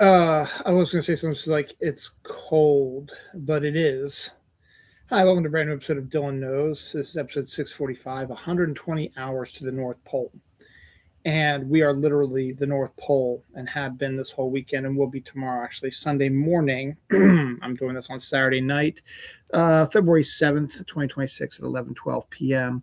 I was going to say something like it's cold, but it is. Hi, welcome to a brand new episode of Dylan Knows. This is episode 645, 120 hours to the North Pole. And we are literally the North Pole and have been this whole weekend and will be tomorrow, actually, Sunday morning. I'm doing this on Saturday night, February 7th, 2026 at 11:12 p.m.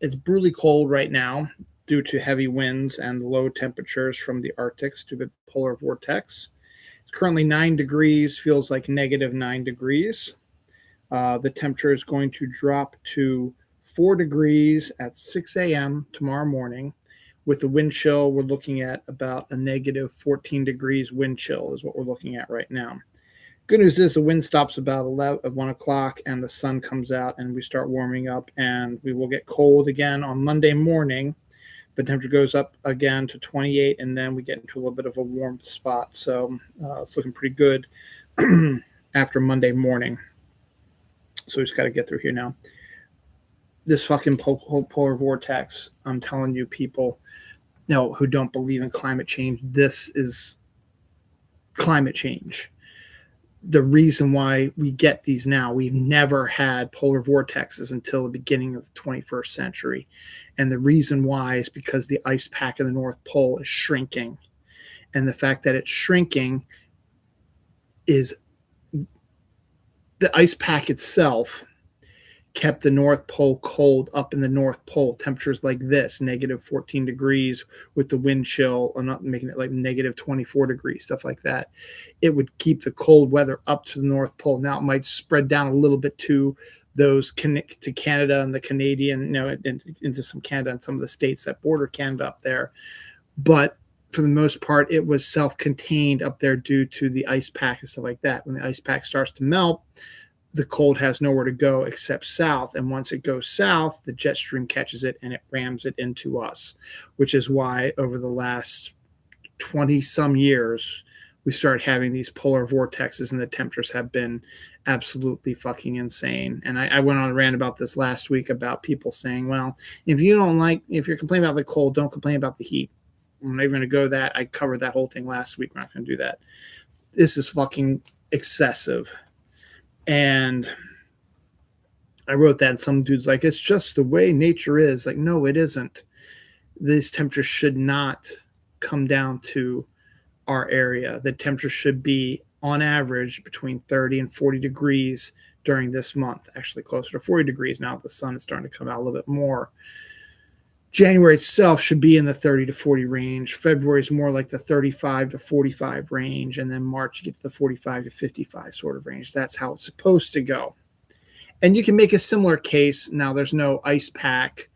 It's brutally cold right now due to heavy winds and low temperatures from the Arctic due to the polar vortex. It's currently 9 degrees, feels like negative 9 degrees. The temperature is going to drop to 4 degrees at 6 a.m. tomorrow morning. With the wind chill, we're looking at about a negative 14 degrees wind chill is what we're looking at right now. Good news is the wind stops about 1 o'clock and the sun comes out and we start warming up, and we will get cold again on Monday morning. The temperature goes up again to 28, and then we get into a little bit of a warm spot. So it's looking pretty good after Monday morning. So we just got to get through here now. This fucking polar vortex, I'm telling you, people, who don't believe in climate change, this is climate change. The reason why we get these now, we've never had polar vortexes until the beginning of the 21st century. And the reason why is because the ice pack in the North Pole is shrinking. And the fact that it's shrinking is the ice pack itself kept the North Pole cold up in the North Pole. Temperatures like this, negative 14 degrees with the wind chill, or not making it like negative 24 degrees, stuff like that. It would keep the cold weather up to the North Pole. Now it might spread down a little bit to those to Canada and the Canadian, into some Canada and some of the states that border Canada up there. But for the most part, it was self-contained up there due to the ice pack and stuff like that. When the ice pack starts to melt, the cold has nowhere to go except south. And once it goes south, the jet stream catches it and it rams it into us, which is why over the last 20 some years, we started having these polar vortexes and the temperatures have been absolutely fucking insane. And I went on a rant about this last week about people saying, well, if you're complaining about the cold, don't complain about the heat. I'm not even going to go that. I covered that whole thing last week. We're not going to do that. This is fucking excessive. And I wrote that, and some dude's like, it's just the way nature is. Like, no, it isn't. These temperatures should not come down to our area. The temperature should be, on average, between 30 and 40 degrees during this month. Actually, closer to 40 degrees now. The sun is starting to come out a little bit more. January itself should be in the 30 to 40 range. February is more like the 35 to 45 range. And then March, you get to the 45 to 55 sort of range. That's how it's supposed to go. And you can make a similar case. Now, there's no ice pack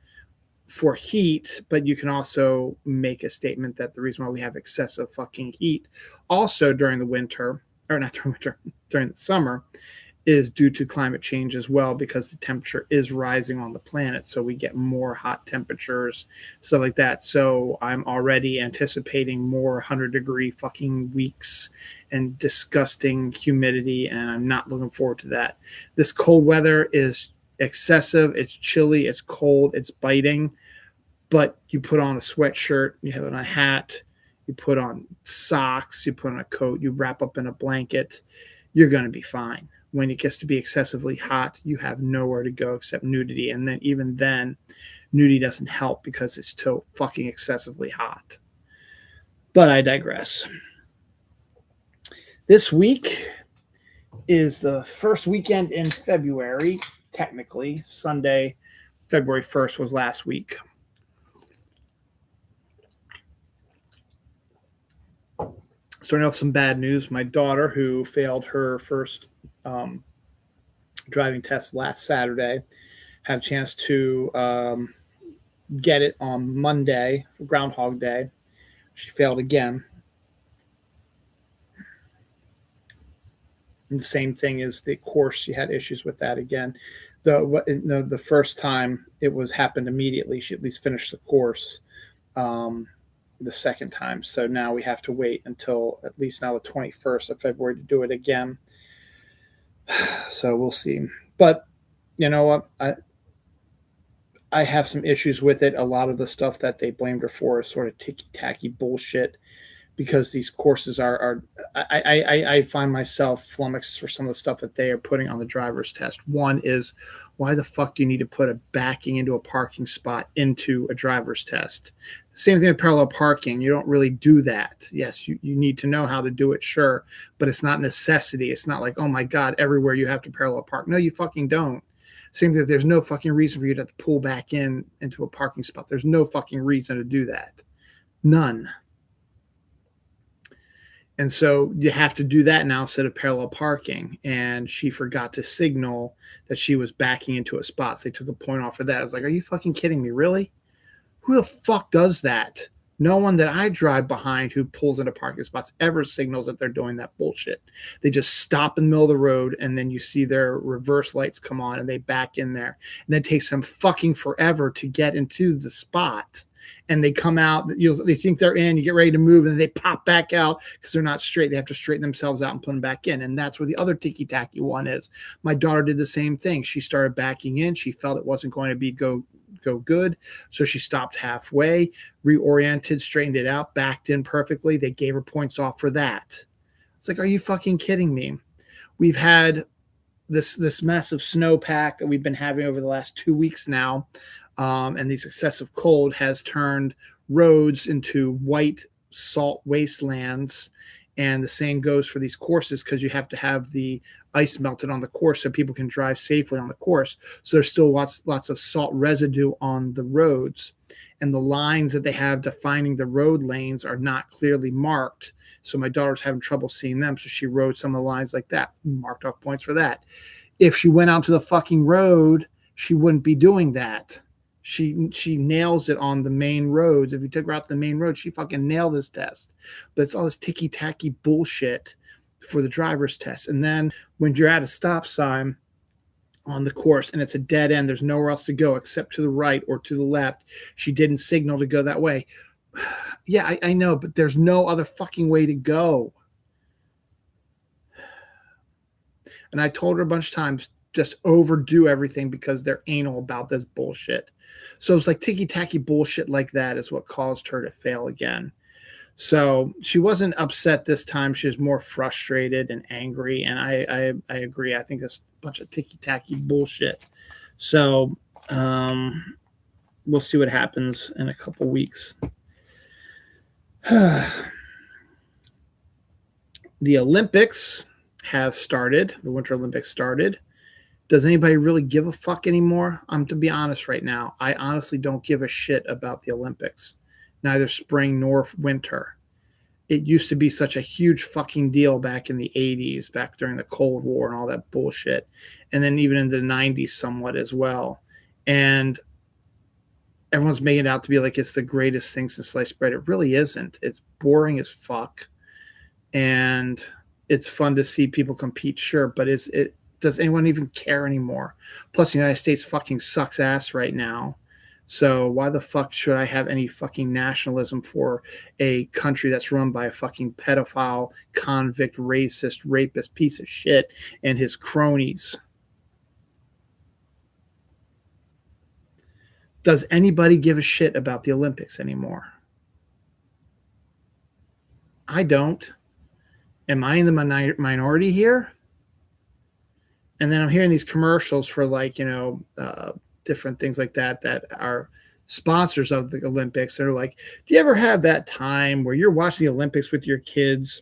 for heat, but you can also make a statement that the reason why we have excessive fucking heat also during the winter, or not during winter, during the summer, is due to climate change as well, because the temperature is rising on the planet. So we get more hot temperatures, stuff like that. So I'm already anticipating more 100-degree fucking weeks and disgusting humidity, and I'm not looking forward to that. This cold weather is excessive. It's chilly. It's cold. It's biting. But you put on a sweatshirt, you have on a hat, you put on socks, you put on a coat, you wrap up in a blanket, you're going to be fine. When it gets to be excessively hot, you have nowhere to go except nudity. And then even then, nudity doesn't help because it's so fucking excessively hot. But I digress. This week is the first weekend in February, technically. Sunday, February 1st was last week. Starting off some bad news. My daughter, who failed her first driving test last Saturday, had a chance to get it on Monday, Groundhog Day. She failed again. And the same thing as the course, she had issues with that again. The first time it happened immediately. She at least finished the course. The second time. So now we have to wait until at least now the 21st of February to do it again. So we'll see. But you know what? I have some issues with it. A lot of the stuff that they blamed her for is sort of ticky-tacky bullshit because these courses are I find myself flummoxed for some of the stuff that they are putting on the driver's test. One is, why the fuck do you need to put a backing into a parking spot into a driver's test? Same thing with parallel parking. You don't really do that. Yes, you need to know how to do it, sure, but it's not necessity. It's not like, oh my God, everywhere you have to parallel park. No, you fucking don't. Same thing, there's no fucking reason for you to have to pull back into a parking spot. There's no fucking reason to do that. None. And so you have to do that now instead of parallel parking. And she forgot to signal that she was backing into a spot. So they took a point off of that. I was like, are you fucking kidding me? Really? Who the fuck does that? No one that I drive behind who pulls into parking spots ever signals that they're doing that bullshit. They just stop in the middle of the road, and then you see their reverse lights come on and they back in there. And then it takes them fucking forever to get into the spot. And they come out, they think they're in, you get ready to move, and then they pop back out because they're not straight. They have to straighten themselves out and put them back in. And that's where the other ticky-tacky one is. My daughter did the same thing. She started backing in. She felt it wasn't going to be go good. So she stopped halfway, reoriented, straightened it out, backed in perfectly. They gave her points off for that. It's like, are you fucking kidding me? We've had this massive snowpack that we've been having over the last 2 weeks now. And this excessive cold has turned roads into white salt wastelands. And the same goes for these courses, because you have to have the ice melted on the course so people can drive safely on the course. So there's still lots of salt residue on the roads. And the lines that they have defining the road lanes are not clearly marked. So my daughter's having trouble seeing them. So she wrote some of the lines like that, marked off points for that. If she went out to the fucking road, she wouldn't be doing that. She nails it on the main roads. If you took her out the main road, she fucking nailed this test. But it's all this ticky-tacky bullshit for the driver's test. And then when you're at a stop sign on the course and it's a dead end, there's nowhere else to go except to the right or to the left. She didn't signal to go that way. Yeah, I know, but there's no other fucking way to go. And I told her a bunch of times, just overdo everything because they're anal about this bullshit. So it's like ticky-tacky bullshit like that is what caused her to fail again. So she wasn't upset this time. She was more frustrated and angry. And I agree. I think that's a bunch of ticky-tacky bullshit. So we'll see what happens in a couple weeks. The Olympics have started. The Winter Olympics started. Does anybody really give a fuck anymore? To be honest right now, I honestly don't give a shit about the Olympics, neither spring nor winter. It used to be such a huge fucking deal back in the 80s, back during the Cold War and all that bullshit, and then even in the 90s somewhat as well. And everyone's making it out to be like it's the greatest thing since sliced bread. It really isn't. It's boring as fuck, and it's fun to see people compete, sure, but does anyone even care anymore? Plus, the United States fucking sucks ass right now. So why the fuck should I have any fucking nationalism for a country that's run by a fucking pedophile, convict, racist, rapist piece of shit and his cronies? Does anybody give a shit about the Olympics anymore? I don't. Am I in the minority here? And then I'm hearing these commercials for different things like that are sponsors of the Olympics. They're like, do you ever have that time where you're watching the Olympics with your kids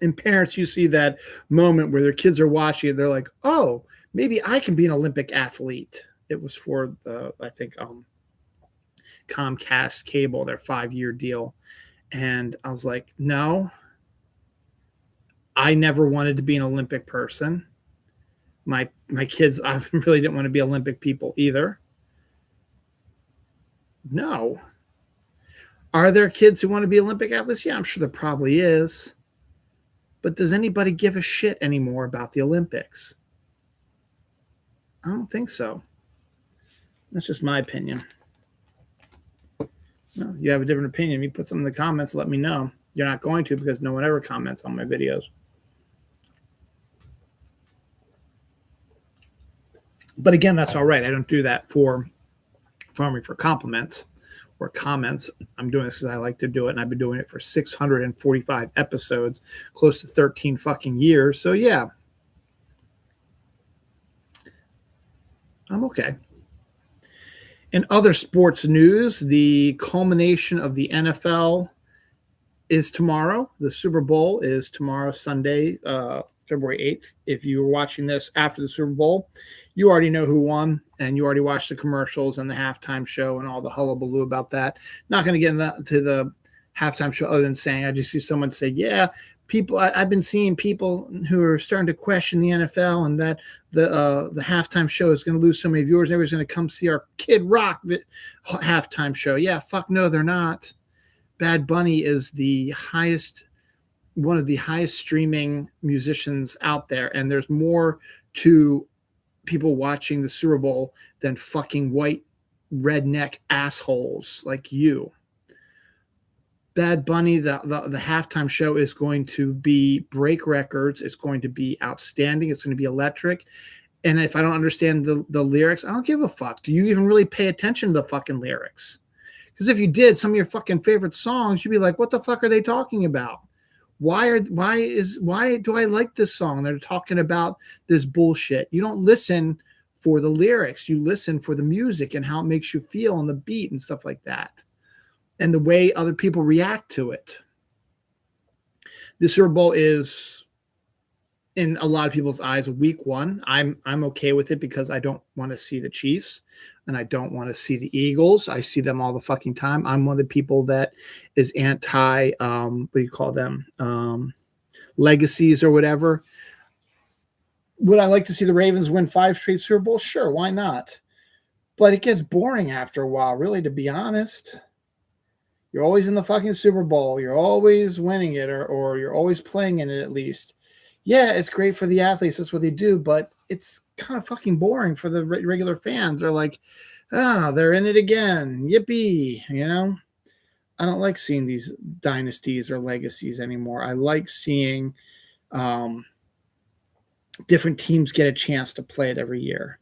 and parents, you see that moment where their kids are watching it. They're like, oh, maybe I can be an Olympic athlete. It was for Comcast cable, their 5-year deal. And I was like, no, I never wanted to be an Olympic person. My kids, I really didn't want to be Olympic people either. No. Are there kids who want to be Olympic athletes? Yeah, I'm sure there probably is. But does anybody give a shit anymore about the Olympics? I don't think so. That's just my opinion. No, you have a different opinion. You put something in the comments, let me know. You're not going to, because no one ever comments on my videos. But again, that's all right. I don't do that for compliments or comments. I'm doing this because I like to do it, and I've been doing it for 645 episodes, close to 13 fucking years. So yeah, I'm okay. In other sports news, the culmination of the NFL is tomorrow. The Super Bowl is tomorrow, Sunday, February 8th. If you were watching this after the Super Bowl, you already know who won, and you already watched the commercials and the halftime show and all the hullabaloo about that. Not going to get into the halftime show other than saying I just see someone say, yeah, people, I've been seeing people who are starting to question the NFL and that the halftime show is going to lose so many viewers. Everybody's going to come see our Kid Rock halftime show. Yeah, fuck no, they're not. Bad Bunny is one of the highest streaming musicians out there, and there's more to people watching the Super Bowl than fucking white redneck assholes like you. Bad Bunny, the halftime show is going to break records. It's going to be outstanding. It's going to be electric. And if I don't understand the lyrics, I don't give a fuck. Do you even really pay attention to the fucking lyrics? Because if you did, some of your fucking favorite songs, you'd be like, what the fuck are they talking about? Why do I like this song? They're talking about this bullshit. You don't listen for the lyrics. You listen for the music and how it makes you feel on the beat and stuff like that. And the way other people react to it. The Super Bowl is, in a lot of people's eyes, week one. I'm okay with it because I don't want to see the Chiefs and I don't want to see the Eagles. I see them all the fucking time. I'm one of the people that is anti, what do you call them? Legacies or whatever. Would I like to see the Ravens win 5 straight Super Bowls? Sure, why not? But it gets boring after a while, really, to be honest. You're always in the fucking Super Bowl. You're always winning it or you're always playing in it at least. Yeah, it's great for the athletes. That's what they do, but it's kind of fucking boring for the regular fans. They're like, they're in it again. Yippee, you know? I don't like seeing these dynasties or legacies anymore. I like seeing different teams get a chance to play it every year.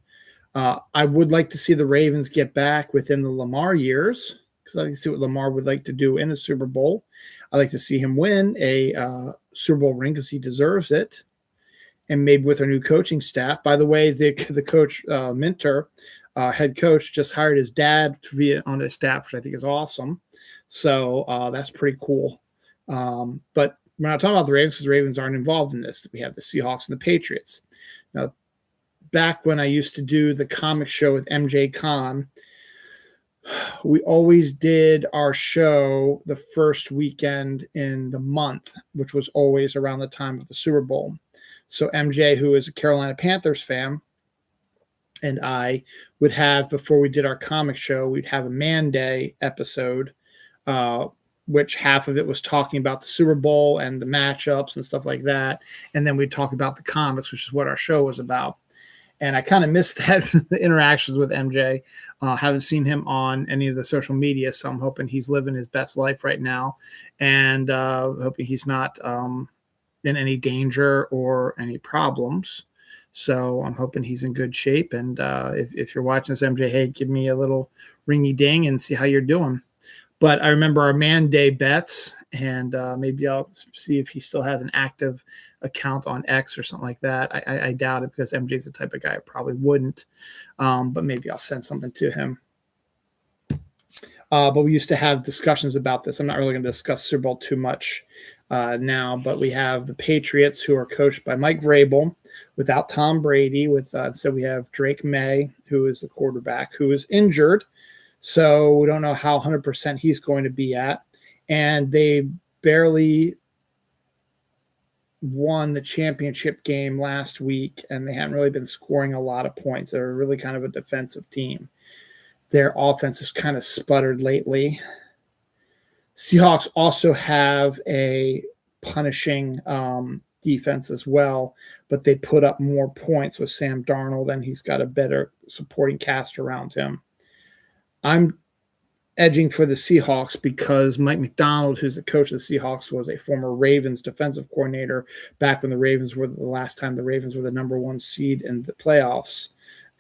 I would like to see the Ravens get back within the Lamar years because I like to see what Lamar would like to do in a Super Bowl. I like to see him win a Super Bowl ring because he deserves it. And maybe with our new coaching staff. By the way, the coach, Minter, head coach, just hired his dad to be on his staff, which I think is awesome. So that's pretty cool. But we're not talking about the Ravens because the Ravens aren't involved in this. We have the Seahawks and the Patriots. Now, back when I used to do the comic show with MJ Khan, we always did our show the first weekend in the month, which was always around the time of the Super Bowl. So MJ, who is a Carolina Panthers fan, and I would have, before we did our comic show, we'd have a Man Day episode, which half of it was talking about the Super Bowl and the matchups and stuff like that. And then we'd talk about the comics, which is what our show was about. And I kind of missed that, the interactions with MJ. Haven't seen him on any of the social media, so I'm hoping he's living his best life right now. And hoping he's not in any danger or any problems. So I'm hoping he's in good shape. And if you're watching this, MJ, hey, give me a little ringy ding and see how you're doing. But I remember our Man Day bets, and maybe I'll see if he still has an active account on X or something like that. I doubt it because MJ's the type of guy I probably wouldn't. But maybe I'll send something to him. But we used to have discussions about this. I'm not really going to discuss Super Bowl too much now, but we have the Patriots who are coached by Mike Vrabel without Tom Brady. So we have Drake May, who is the quarterback, who is injured. So we don't know how 100% he's going to be at. And they barely won the championship game last week, and they haven't really been scoring a lot of points. They're really kind of a defensive team. Their offense has kind of sputtered lately. Seahawks also have a punishing defense as well, but they put up more points with Sam Darnold, and he's got a better supporting cast around him. I'm edging for the Seahawks because Mike McDonald, who's the coach of the Seahawks, was a former Ravens defensive coordinator back when the Ravens were the last time the Ravens were the number 1 seed in the playoffs.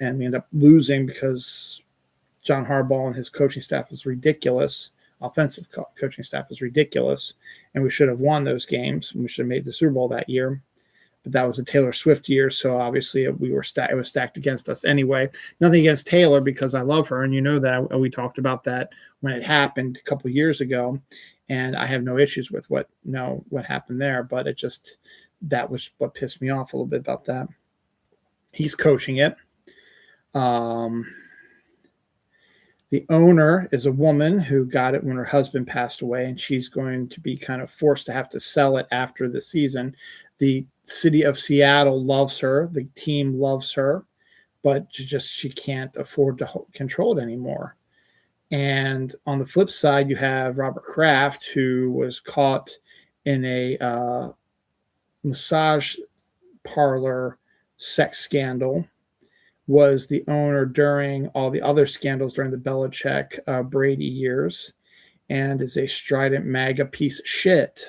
And we ended up losing because John Harbaugh and his coaching staff is ridiculous. Offensive coaching staff is ridiculous, and we should have won those games. We should have made the Super Bowl that year, but that was a Taylor Swift year, so obviously it was stacked against us anyway. Nothing against Taylor because I love her, and you know that we talked about that when it happened a couple of years ago, and I have no issues with what happened there, but that was what pissed me off a little bit about that. He's coaching it. The owner is a woman who got it when her husband passed away, and she's going to be kind of forced to have to sell it after the season. The city of Seattle loves her. The team loves her, but she can't afford to control it anymore. And on the flip side, you have Robert Kraft, who was caught in a massage parlor sex scandal, was the owner during all the other scandals during the Belichick Brady years, and is a strident MAGA piece of shit.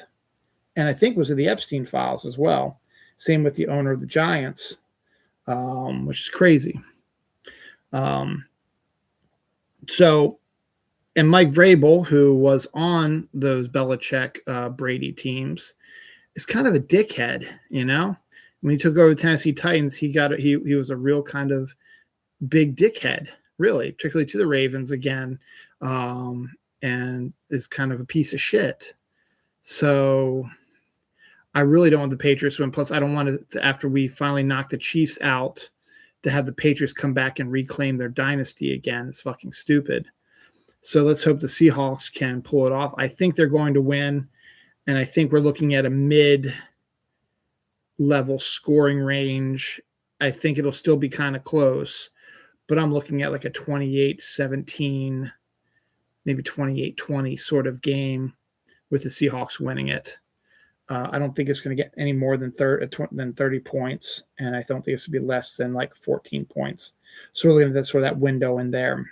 And I think was in the Epstein files as well. Same with the owner of the Giants, which is crazy. And Mike Vrabel, who was on those Belichick Brady teams, is kind of a dickhead, you know? When he took over the Tennessee Titans, he was a real kind of big dickhead, really, particularly to the Ravens again, and is kind of a piece of shit. So I really don't want the Patriots to win. Plus, I don't want to, after we finally knock the Chiefs out, to have the Patriots come back and reclaim their dynasty again. It's fucking stupid. So let's hope the Seahawks can pull it off. I think they're going to win, and I think we're looking at a mid-level scoring range. I think it'll still be kind of close, but I'm looking at like a 28-17, maybe 28-20 sort of game with the Seahawks winning it. I don't think it's going to get any more than 30 points, and I don't think it's going to be less than like 14 points. So really, that's sort of that window in there.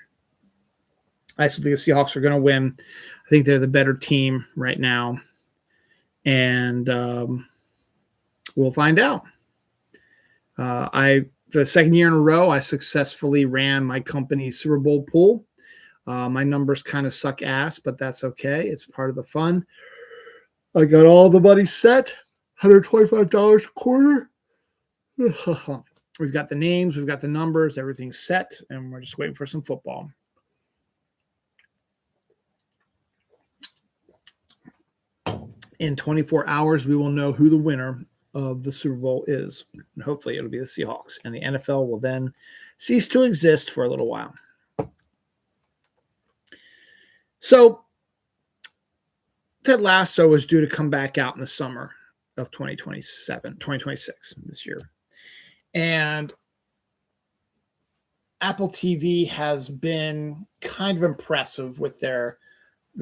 I still think the Seahawks are going to win. I think they're the better team right now, and we'll find out. The second year in a row, I successfully ran my company's Super Bowl pool. My numbers kind of suck ass, but that's okay. It's part of the fun. I got all the money set, $125 a quarter. We've got the names, we've got the numbers, everything's set, and we're just waiting for some football. In 24 hours, we will know who the winner of the Super Bowl is. And hopefully it'll be the Seahawks. And the NFL will then cease to exist for a little while. So Ted Lasso is due to come back out in the summer of 2026 this year. And Apple TV has been kind of impressive with the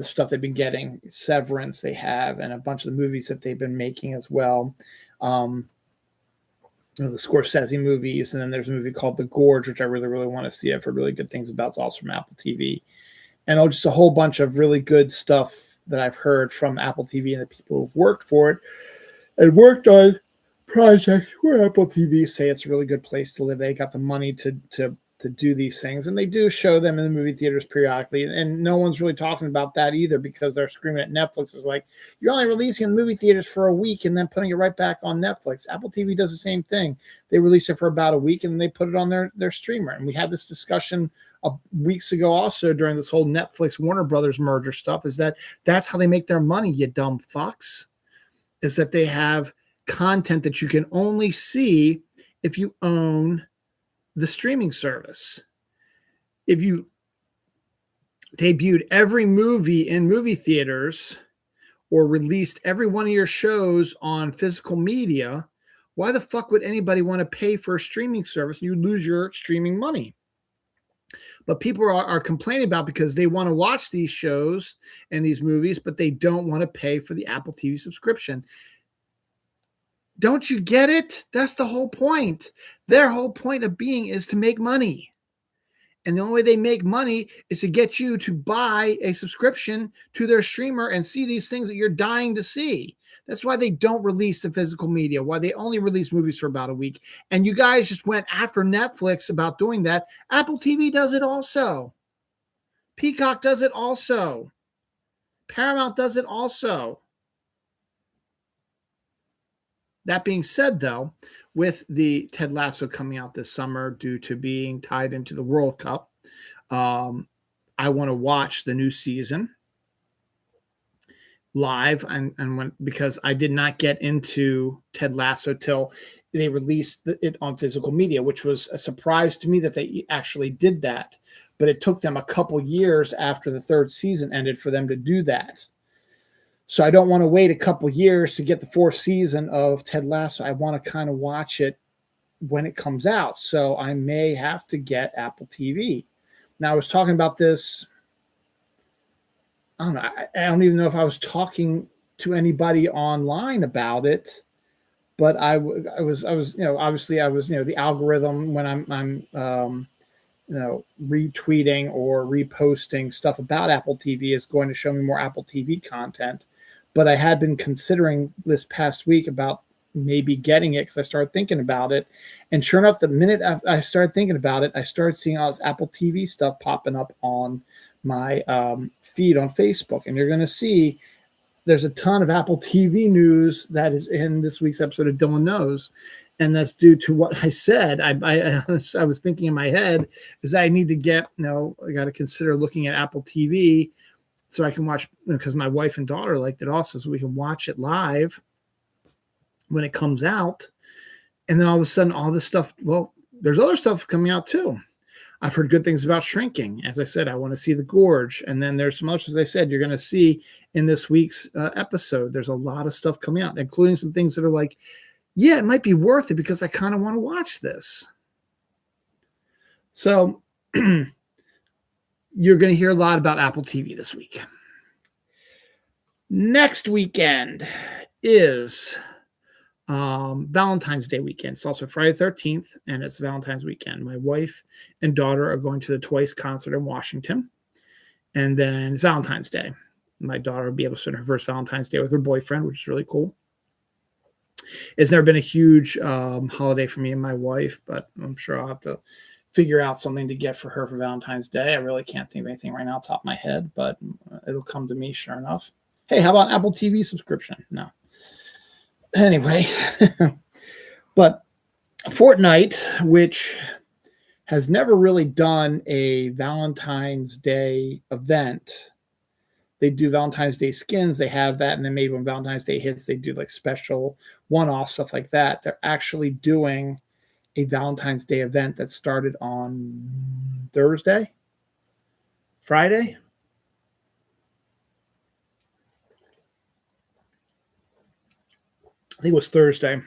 stuff they've been getting. Severance they have, and a bunch of the movies that they've been making as well. The Scorsese movies, and then there's a movie called The Gorge, which I really, really want to see. I've heard really good things about. It's also from Apple TV. And just a whole bunch of really good stuff that I've heard from Apple TV and the people who've worked for it and worked on projects where Apple TV say it's a really good place to live. They got the money to do these things, and they do show them in the movie theaters periodically, and no one's really talking about that either, because they're screaming at Netflix is like, you're only releasing in movie theaters for a week and then putting it right back on Netflix. Apple TV does the same thing. They release it for about a week and then they put it on their streamer. And we had this discussion weeks ago also during this whole Netflix Warner Brothers merger stuff, is that's how they make their money, you dumb fucks, is that they have content that you can only see if you own the streaming service. If you debuted every movie in movie theaters or released every one of your shows on physical media, why the fuck would anybody want to pay for a streaming service? You lose your streaming money. But people are complaining about, because they want to watch these shows and these movies, but they don't want to pay for the Apple TV subscription. Don't you get it? That's the whole point. Their whole point of being is to make money. And the only way they make money is to get you to buy a subscription to their streamer and see these things that you're dying to see. That's why they don't release the physical media, why they only release movies for about a week. And you guys just went after Netflix about doing that. Apple TV does it also. Peacock does it also. Paramount does it also. That being said, though, with the Ted Lasso coming out this summer due to being tied into the World Cup, I want to watch the new season live because I did not get into Ted Lasso till they released it on physical media, which was a surprise to me that they actually did that. But it took them a couple years after the third season ended for them to do that. So I don't want to wait a couple years to get the fourth season of Ted Lasso. I want to kind of watch it when it comes out. So I may have to get Apple TV. Now, I was talking about this. I don't know. I don't even know if I was talking to anybody online about it, but I was, obviously I was, the algorithm when I'm retweeting or reposting stuff about Apple TV is going to show me more Apple TV content. But I had been considering this past week about maybe getting it because I started thinking about it. And sure enough, the minute I started thinking about it, I started seeing all this Apple TV stuff popping up on my feed on Facebook. And you're going to see there's a ton of Apple TV news that is in this week's episode of Dylan Knows. And that's due to what I said. I was thinking in my head is I need to get, I got to consider looking at Apple TV so I can watch, because my wife and daughter liked it also, so we can watch it live when it comes out. And then all of a sudden, all this stuff, well, there's other stuff coming out too. I've heard good things about Shrinking. As I said, I want to see The Gorge. And then there's some others, as I said, you're going to see in this week's episode. There's a lot of stuff coming out, including some things that are like, yeah, it might be worth it because I kind of want to watch this. So you're going to hear a lot about Apple TV this week. Next weekend is Valentine's Day weekend. It's also Friday the 13th, and it's Valentine's weekend. My wife and daughter are going to the Twice concert in Washington, and then it's Valentine's Day. My daughter will be able to spend her first Valentine's Day with her boyfriend, which is really cool. It's never been a huge holiday for me and my wife, but I'm sure I'll have to figure out something to get for her for Valentine's Day. I really can't think of anything right now off the top of my head, but it'll come to me sure enough. Hey, how about Apple TV subscription? No. Anyway, but Fortnite, which has never really done a Valentine's Day event. They do Valentine's Day skins. They have that. And then maybe when Valentine's Day hits, they do like special one-off stuff like that. They're actually doing a Valentine's Day event that started on Friday. I think it was Thursday.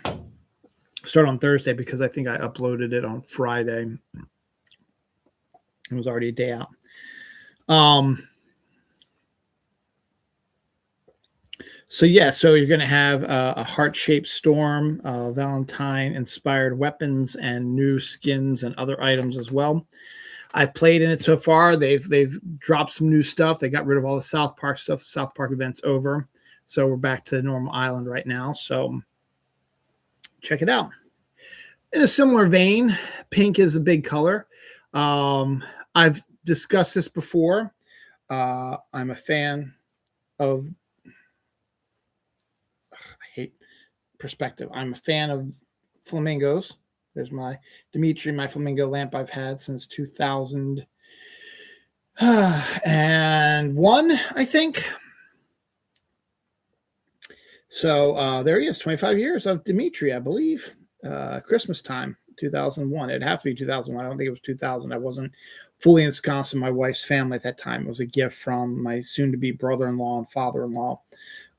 Start on Thursday because I think I uploaded it on Friday. It was already a day out. So you're going to have a heart-shaped storm, Valentine-inspired weapons, and new skins and other items as well. I've played in it so far. They've dropped some new stuff. They got rid of all the South Park stuff. The South Park event's over. So we're back to the normal island right now. So check it out. In a similar vein, pink is a big color. I've discussed this before. I'm a fan of, I hate perspective. I'm a fan of flamingos. There's my Dimitri, my flamingo lamp I've had since 2001, I think. So there he is, 25 years of Dimitri, I believe. Christmas time, 2001. It'd have to be 2001. I don't think it was 2000. I wasn't fully ensconced in my wife's family at that time. It was a gift from my soon-to-be brother-in-law and father-in-law.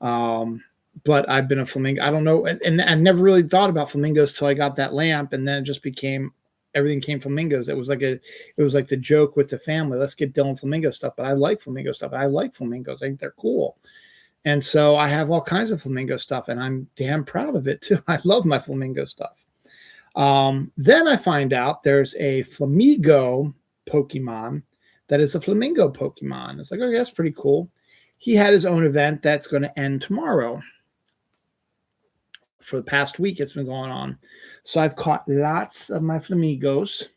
But I've been a flamingo. I don't know. And I never really thought about flamingos till I got that lamp. And then it just became, everything came flamingos. It was like the joke with the family. Let's get Dylan flamingo stuff. But I like flamingo stuff. I like flamingos. I think they're cool. And so I have all kinds of flamingo stuff, and I'm damn proud of it too. I love my flamingo stuff. Then I find out there's a Flamigo Pokemon that is a flamingo Pokemon. It's like, okay, that's pretty cool. He had his own event that's going to end tomorrow. For the past week, it's been going on. So I've caught lots of my flamingos.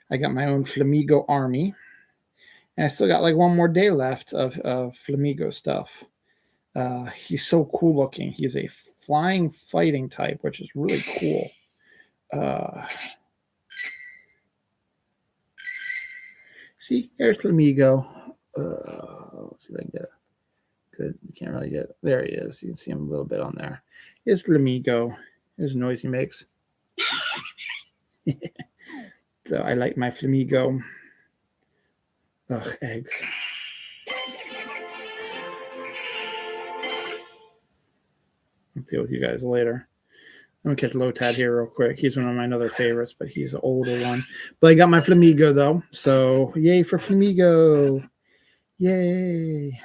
I got my own flamingo army. And I still got like one more day left of Flamigo stuff. He's so cool looking. He's a flying fighting type, which is really cool. See, there's Flamigo. Let's see if I can get it. Good. You can't really get it. There he is. You can see him a little bit on there. Here's Flamigo. Here's the noise he makes. So I like my Flamigo. Ugh, eggs. I'll deal with you guys later. I'm gonna catch Lotad here real quick. He's one of my other favorites, but he's an older one. But I got my Flamigo though, so yay for Flamigo! Yay!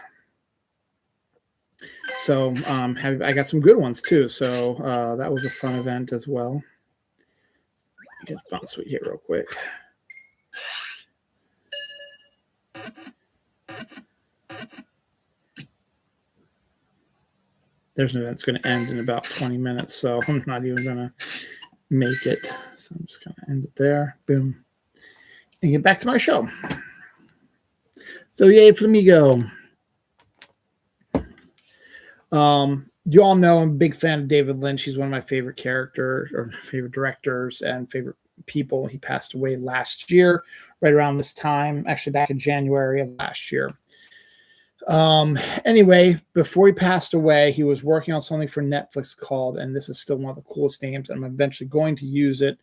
So I got some good ones too. So that was a fun event as well. Get Bounce Sweet here real quick. There's an event that's going to end in about 20 minutes, so I'm not even going to make it. So I'm just going to end it there. Boom. And get back to my show. So yay, Flamigo. You all know I'm a big fan of David Lynch. He's one of my favorite characters or favorite directors and favorite people. He passed away last year, right around this time, actually back in January of last year. Anyway, before he passed away, he was working on something for Netflix called, and this is still one of the coolest names, and I'm eventually going to use it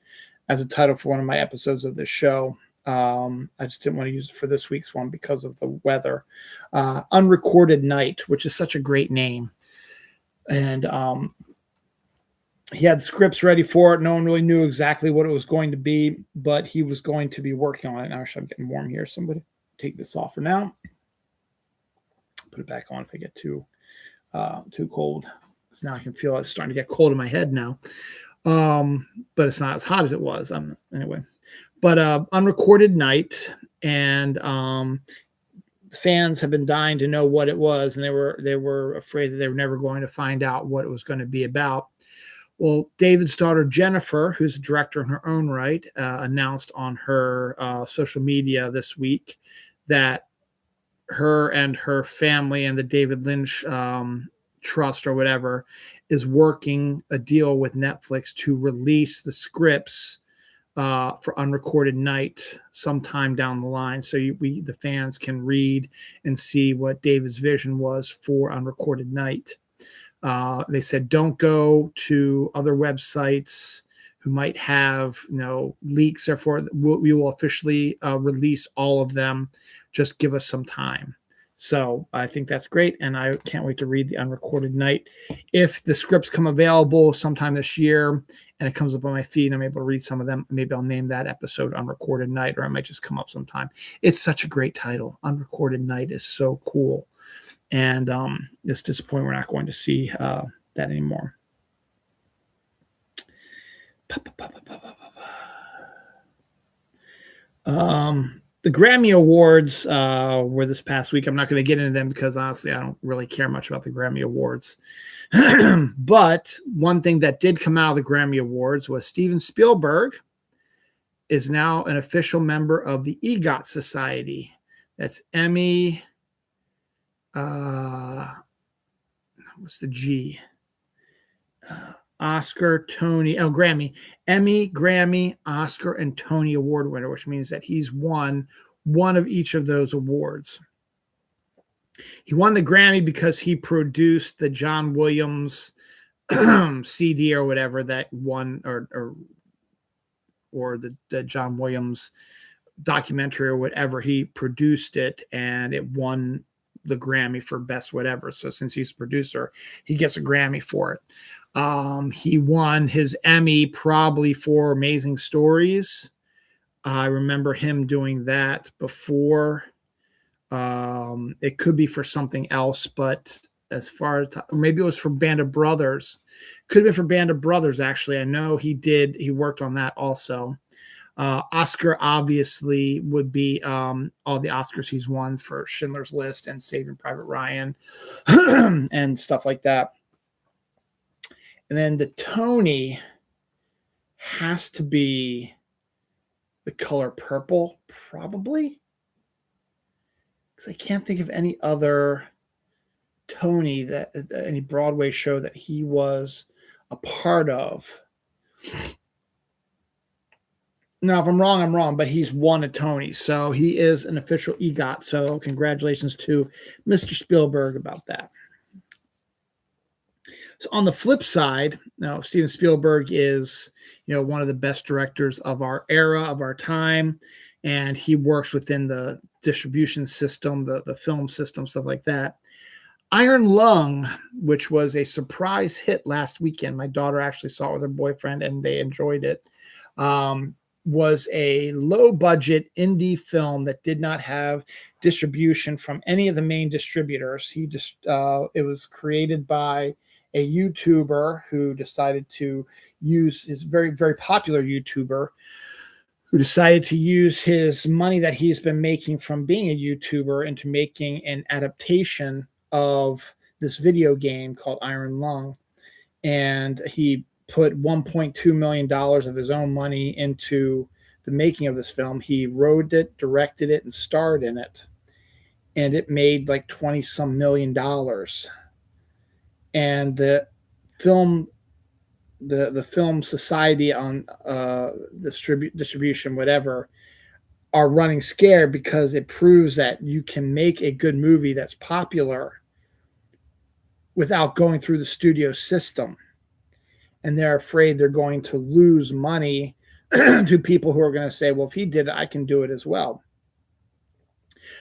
as a title for one of my episodes of the show. I just didn't want to use it for this week's one because of the weather. Unrecorded Night, which is such a great name. And he had scripts ready for it. No one really knew exactly what it was going to be, but he was going to be working on it. Now, actually, I'm getting warm here. Somebody take this off for now. Put it back on if I get too cold. Because now I can feel it's starting to get cold in my head now. But it's not as hot as it was. Anyway. But Unrecorded Night, and fans have been dying to know what it was, and they were afraid that they were never going to find out what it was going to be about. Well, David's daughter Jennifer, who's a director in her own right, announced on her social media this week that her and her family and the David Lynch Trust or whatever is working a deal with Netflix to release the scripts for Unrecorded Night sometime down the line, so the fans can read and see what David's vision was for Unrecorded Night. They said don't go to other websites who might have leaks. Therefore, we will officially release all of them. Just give us some time. So I think that's great, and I can't wait to read the Unrecorded Night. If the scripts come available sometime this year and it comes up on my feed and I'm able to read some of them, maybe I'll name that episode Unrecorded Night, or it might just come up sometime. It's such a great title. Unrecorded Night is so cool. And it's disappointing we're not going to see that anymore. The Grammy Awards were this past week. I'm not going to get into them because honestly, I don't really care much about the Grammy Awards. But one thing that did come out of the Grammy Awards was Steven Spielberg is now an official member of the EGOT Society. That's Emmy. What's the G? Oscar, Tony, Grammy, Emmy, Grammy, Oscar, and Tony Award winner, which means that he's won one of each of those awards. He won the Grammy because he produced the John Williams CD or whatever that won, or the John Williams documentary or whatever. He produced it and it won the Grammy for best whatever. So since he's a producer, he gets a Grammy for it. He won his Emmy probably for Amazing Stories. I remember him doing that before. It could be for something else, but as far as maybe it was for Band of Brothers. Could have been for Band of Brothers, actually. I know he worked on that also. Oscar obviously would be all the Oscars he's won for Schindler's List and Saving Private Ryan and stuff like that. And then the Tony has to be The Color Purple, probably. because I can't think of any other Tony that any Broadway show that he was a part of. Now, if I'm wrong, I'm wrong, but he's won a Tony, so he is an official EGOT. So congratulations to Mr. Spielberg about that. So on the flip side, now Steven Spielberg is, one of the best directors of our era, of our time, and he works within the distribution system, the film system, stuff like that. Iron Lung, which was a surprise hit last weekend, my daughter actually saw it with her boyfriend and they enjoyed it, was a low-budget indie film that did not have distribution from any of the main distributors. It was created by a YouTuber who decided to use his very, very popular YouTuber who decided to use his money that he's been making from being a YouTuber into making an adaptation of this video game called Iron Lung. And he put $1.2 million of his own money into the making of this film. He wrote it, directed it, and starred in it. And it made like 20 some million dollars. And the film society on distribution, whatever, are running scared because it proves that you can make a good movie that's popular without going through the studio system. And they're afraid they're going to lose money to people who are going to say, well, if he did it, I can do it as well.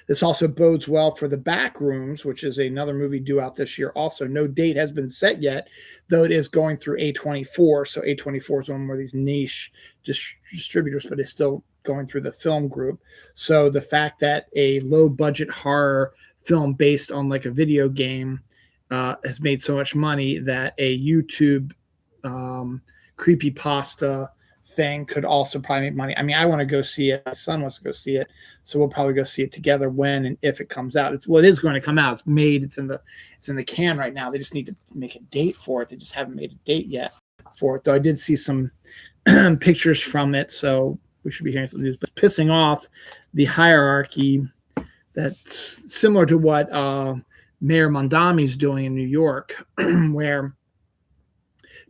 This also bodes well for The Backrooms, which is another movie due out this year. Also, no date has been set yet, though it is going through A24. So A24 is one of these niche distributors, but it's still going through the film group. So the fact that a low-budget horror film based on like a video game has made so much money that a YouTube creepypasta thing could also probably make money. I mean, I want to go see it. My son wants to go see it, so we'll probably go see it together when and if it comes out. It is going to come out. It's made. It's in the can right now. They just need to make a date for it. They just haven't made a date yet for it. Though I did see some pictures from it, so we should be hearing some news. But pissing off the hierarchy that's similar to what Mayor Mondami is doing in New York, where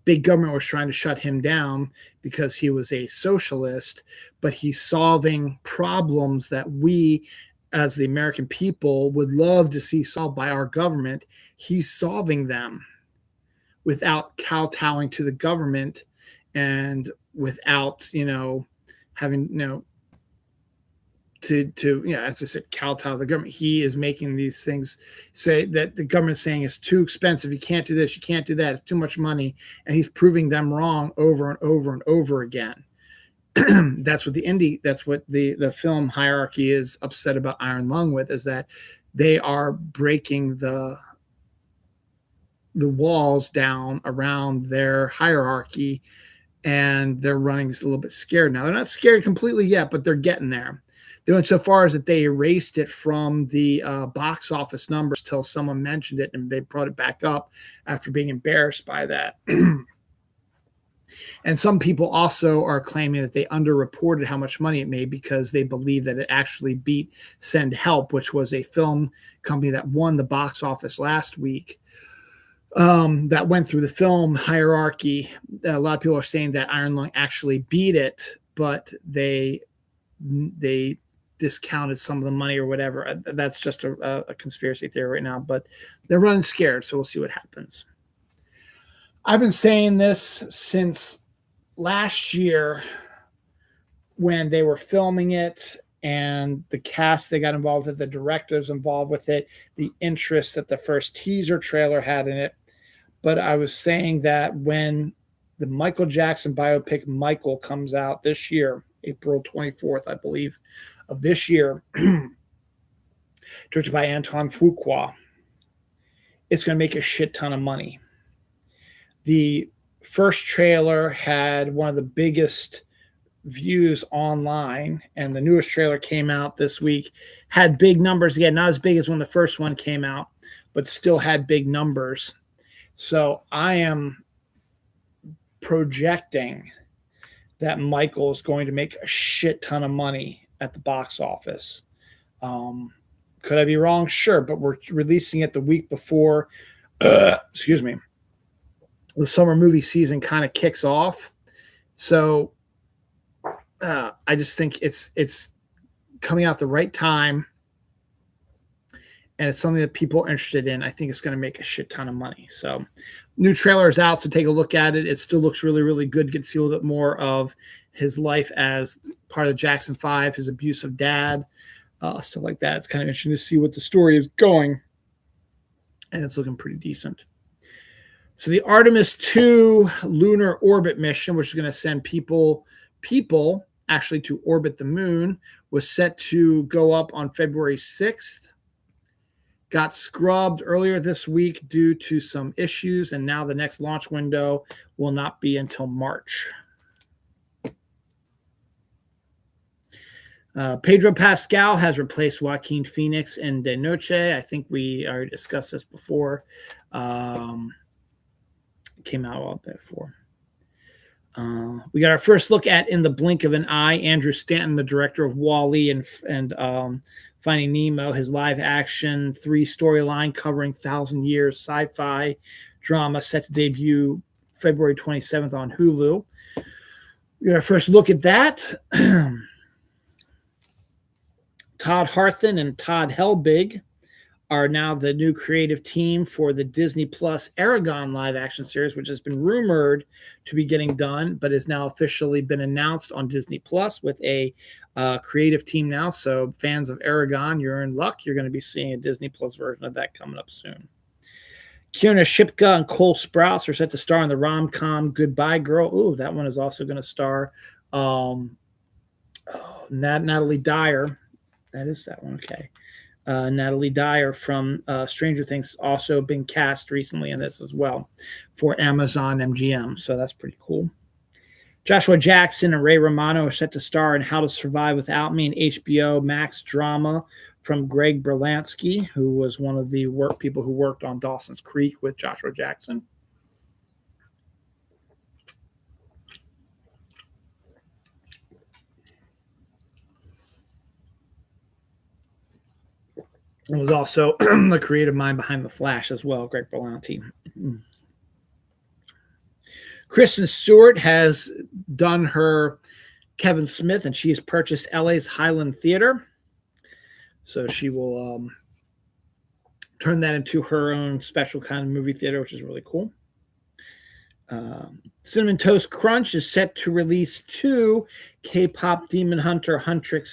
big government was trying to shut him down because he was a socialist, but he's solving problems that we as the American people would love to see solved by our government. He's solving them without kowtowing to the government and without, having, as I said, kowtow to the government. He is making these things say that the government's saying it's too expensive. You can't do this. You can't do that. It's too much money. And he's proving them wrong over and over and over again. That's what the film hierarchy is upset about Iron Lung with, is that they are breaking the walls down around their hierarchy, and they're running a little bit scared now. They're not scared completely yet, but they're getting there. They went so far as that they erased it from the box office numbers till someone mentioned it, and they brought it back up after being embarrassed by that. And some people also are claiming that they underreported how much money it made because they believe that it actually beat Send Help, which was a film company that won the box office last week. That went through the film hierarchy. A lot of people are saying that Iron Lung actually beat it, but they discounted some of the money or whatever. That's just a conspiracy theory right now, but they're running scared, so we'll see what happens. I've been saying this since last year when they were filming it, and the cast they got involved with, the directors involved with it, the interest that the first teaser trailer had in it. But I was saying that when the Michael Jackson biopic Michael comes out this year, April 24th, I believe, of this year, directed by Antoine Fuqua, it's going to make a shit ton of money. The first trailer had one of the biggest views online, and the newest trailer came out this week, had big numbers. Again, not as big as when the first one came out, but still had big numbers. So I am projecting that Michael is going to make a shit ton of money at the box office, Could I be wrong? Sure, but we're releasing it the week before, excuse me, the summer movie season kind of kicks off. So I just think it's coming out the right time, and it's something that people are interested in. I think it's going to make a shit ton of money. So, new trailer is out, so take a look at it. It still looks really, really good. Get to see a little bit more of his life as part of the Jackson 5, his abusive dad, stuff like that. It's kind of interesting to see what the story is going, and it's looking pretty decent. So the Artemis 2 lunar orbit mission, which is going to send people actually to orbit the moon, was set to go up on February 6th. Got scrubbed earlier this week due to some issues, and now the next launch window will not be until March. Pedro Pascal has replaced Joaquin Phoenix in De Noche. I think we already discussed this before. Came out a while before. We got our first look at In the Blink of an Eye. Andrew Stanton, the director of WALL-E and Finding Nemo, his live-action 3 storyline covering 1,000 years sci-fi drama set to debut February 27th on Hulu. We got our first look at that. Todd Harthan and Todd Helbig are now the new creative team for the Disney Plus Aragon live-action series, which has been rumored to be getting done, but has now officially been announced on Disney Plus with a creative team now. So fans of Aragon, you're in luck. You're going to be seeing a Disney Plus version of that coming up soon. Kierna Shipka and Cole Sprouse are set to star in the rom-com Goodbye Girl. Ooh, that one is also going to star Natalie Dyer. That is that one, okay. Natalie Dyer from Stranger Things also been cast recently in this as well for Amazon MGM. So that's pretty cool. Joshua Jackson and Ray Romano are set to star in How to Survive Without Me, an HBO Max drama from Greg Berlanski, who was one of the people who worked on Dawson's Creek with Joshua Jackson. It was also the creative mind behind The Flash as well, Greg Berlanti. Kristen Stewart has done her Kevin Smith, and she has purchased LA's Highland Theater. So she will turn that into her own special kind of movie theater, which is really cool. Cinnamon Toast Crunch is set to release 2 K-pop Demon Hunter Huntrix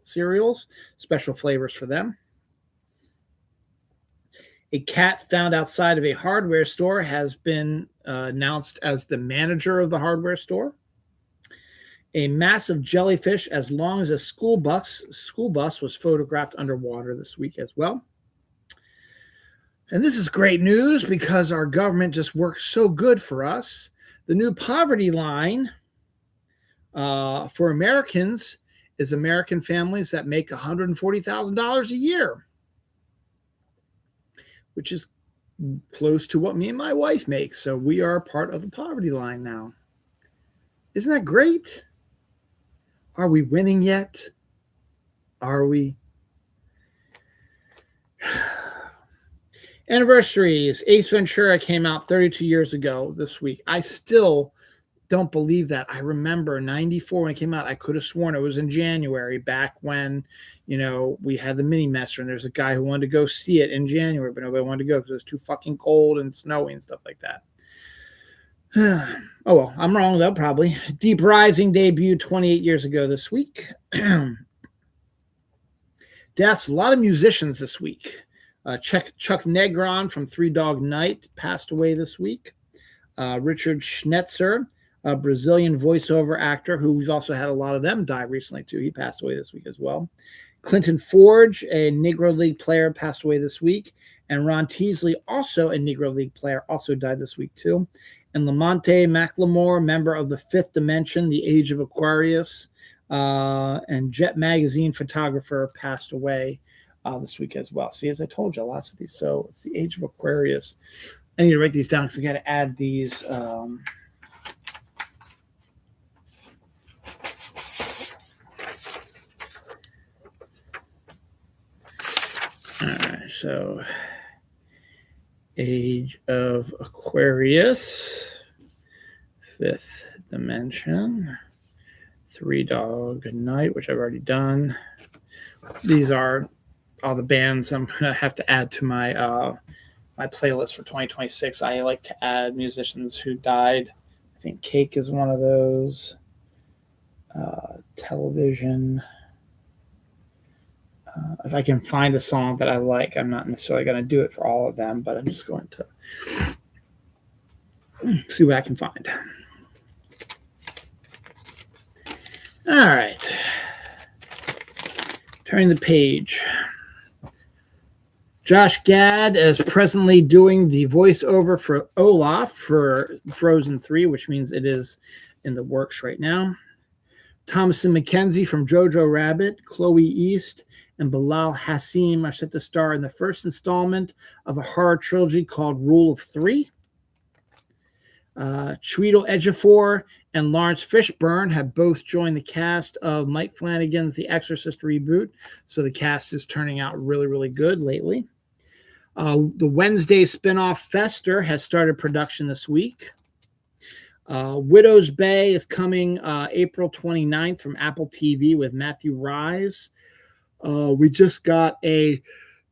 cereals, special flavors for them. A cat found outside of a hardware store has been announced as the manager of the hardware store. A massive jellyfish as long as a school bus was photographed underwater this week as well. And this is great news because our government just works so good for us. The new poverty line for Americans is American families that make $140,000 a year, which is close to what me and my wife make. So we are part of the poverty line now. Isn't that great? Are we winning yet? Are we? Anniversaries. Ace Ventura came out 32 years ago this week. I still don't believe that. I remember 94 when it came out. I could have sworn it was in January, back when, we had the mini messer, and there's a guy who wanted to go see it in January, but nobody wanted to go because it was too fucking cold and snowy and stuff like that. Oh, well, I'm wrong, though, probably. Deep Rising debuted 28 years ago this week. Deaths, a lot of musicians this week. Chuck Negron from Three Dog Night passed away this week. Richard Schnetzer, a Brazilian voiceover actor who's also had a lot of them die recently, too. He passed away this week as well. Clinton Forge, a Negro League player, passed away this week. And Ron Teasley, also a Negro League player, also died this week, too. And Lamonte McLemore, member of the Fifth Dimension, The Age of Aquarius, and Jet Magazine photographer, passed away this week as well. See, as I told you, lots of these. So it's The Age of Aquarius. I need to write these down because I got to add these. So, Age of Aquarius, Fifth Dimension, Three Dog Night, which I've already done. These are all the bands I'm going to have to add to my my playlist for 2026. I like to add musicians who died. I think Cake is one of those. Television. If I can find a song that I like, I'm not necessarily going to do it for all of them, but I'm just going to see what I can find. All right. Turning the page. Josh Gad is presently doing the voiceover for Olaf for Frozen 3, which means it is in the works right now. Thomasin McKenzie from Jojo Rabbit, Chloe East, and Bilal Hassim are set to star in the first installment of a horror trilogy called Rule of Three. Chiwetel Ejiofor and Lawrence Fishburne have both joined the cast of Mike Flanagan's The Exorcist reboot, so the cast is turning out really, really good lately. The Wednesday spinoff Fester has started production this week. Widow's Bay is coming April 29th from Apple TV with Matthew Rise. We just got a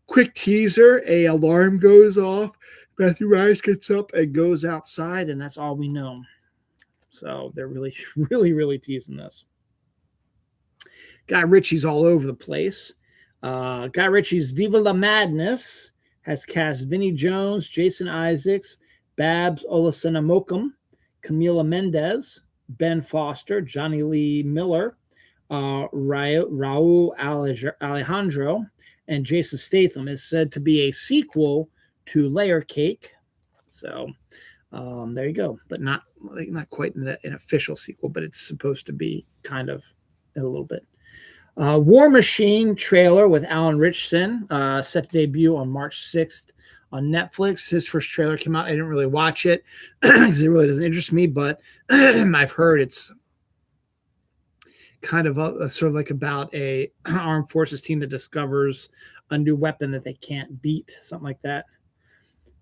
quick teaser. A alarm goes off. Matthew Rise gets up and goes outside, and that's all we know. So they're really, really, really teasing this. Guy Ritchie's all over the place. Guy Ritchie's Viva la Madness has cast Vinnie Jones, Jason Isaacs, Babs Olusanamokam, Camila Mendez, Ben Foster, Johnny Lee Miller, Raul Alejandro, and Jason Statham. Is said to be a sequel to Layer Cake. So there you go. But not quite an official sequel, but it's supposed to be kind of a little bit. War Machine trailer with Alan Ritchson set to debut on March 6th on Netflix. His first trailer came out. I didn't really watch it because it really doesn't interest me, but I've heard it's kind of a sort of like about a armed forces team that discovers a new weapon that they can't beat, something like that.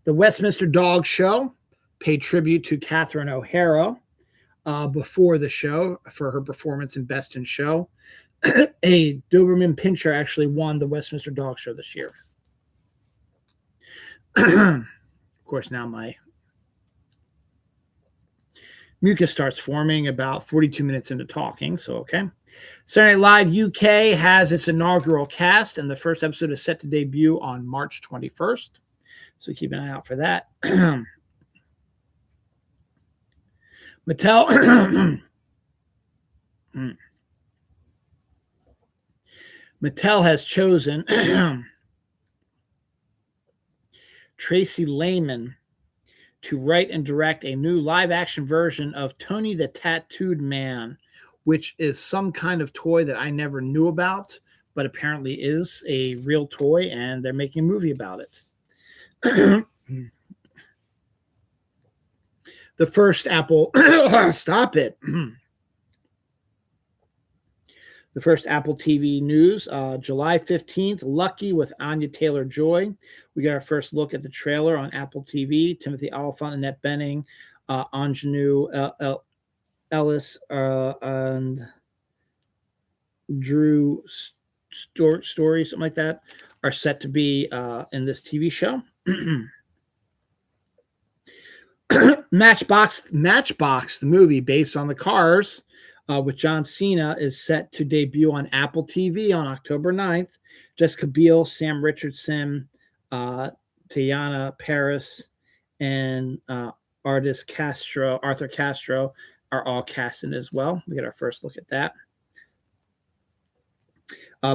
The Westminster Dog Show paid tribute to Catherine O'Hara before the show for her performance in Best in Show. A Doberman Pinscher actually won the Westminster Dog Show this year. Of course, now my mucus starts forming about 42 minutes into talking, so okay. Saturday Night Live UK has its inaugural cast, and the first episode is set to debut on March 21st. So keep an eye out for that. Mattel has chosen Tracy Lehman to write and direct a new live-action version of Tony the Tattooed Man, which is some kind of toy that I never knew about, but apparently is a real toy, and they're making a movie about it. The first Apple... Stop it. The first Apple TV news, July 15th, Lucky with Anya Taylor-Joy. We got our first look at the trailer on Apple TV. Timothy Olyphant, Annette Bening, Ingenue Ellis, and Drew Story, something like that, are set to be in this TV show. Matchbox, the movie based on the Cars, with John Cena, is set to debut on Apple TV on October 9th. Jessica Biel, Sam Richardson, Teyana Paris, and Arthur Castro are all cast in as well. We get our first look at that.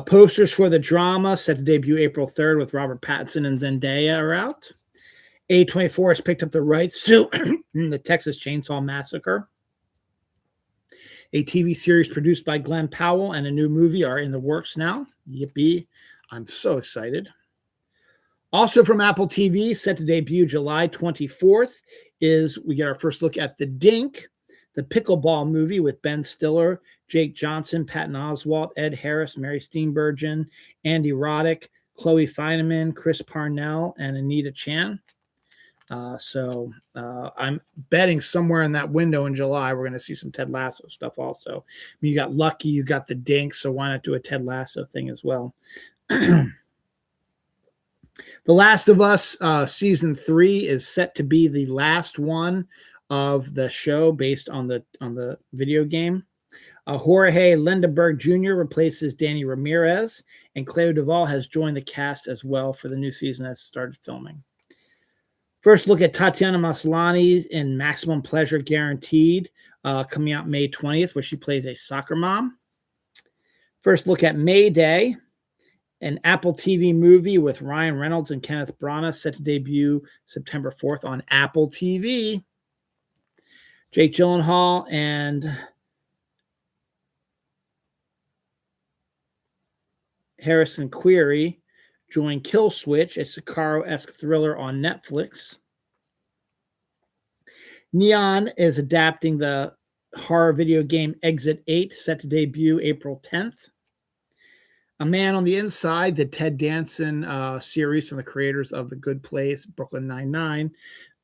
Posters for the drama set to debut April 3rd with Robert Pattinson and Zendaya are out. A24 has picked up the rights to the Texas Chainsaw Massacre. A TV series produced by Glenn Powell and a new movie are in the works now. Yippee. I'm so excited. Also from Apple TV, set to debut July 24th, we get our first look at The Dink, the pickleball movie with Ben Stiller, Jake Johnson, Patton Oswalt, Ed Harris, Mary Steenburgen, Andy Roddick, Chloe Fineman, Chris Parnell, and Anita Chan. So I'm betting somewhere in that window in July, we're going to see some Ted Lasso stuff also. I mean, you got Lucky, you got The Dink, so why not do a Ted Lasso thing as well? The Last of Us season 3 is set to be the last one of the show based on the video game. Jorge Lindenberg Jr. replaces Danny Ramirez, and Cleo Duvall has joined the cast as well for the new season that started filming. First look at Tatiana Maslany in Maximum Pleasure Guaranteed, coming out May 20th, where she plays a soccer mom. First look at Mayday, an Apple TV movie with Ryan Reynolds and Kenneth Branagh, set to debut September 4th on Apple TV. Jake Gyllenhaal and Harrison Query join Kill Switch, a Sicario-esque thriller on Netflix. Neon is adapting the horror video game Exit 8, set to debut April 10th. A Man on the Inside, the Ted Danson series from the creators of The Good Place, Brooklyn Nine-Nine,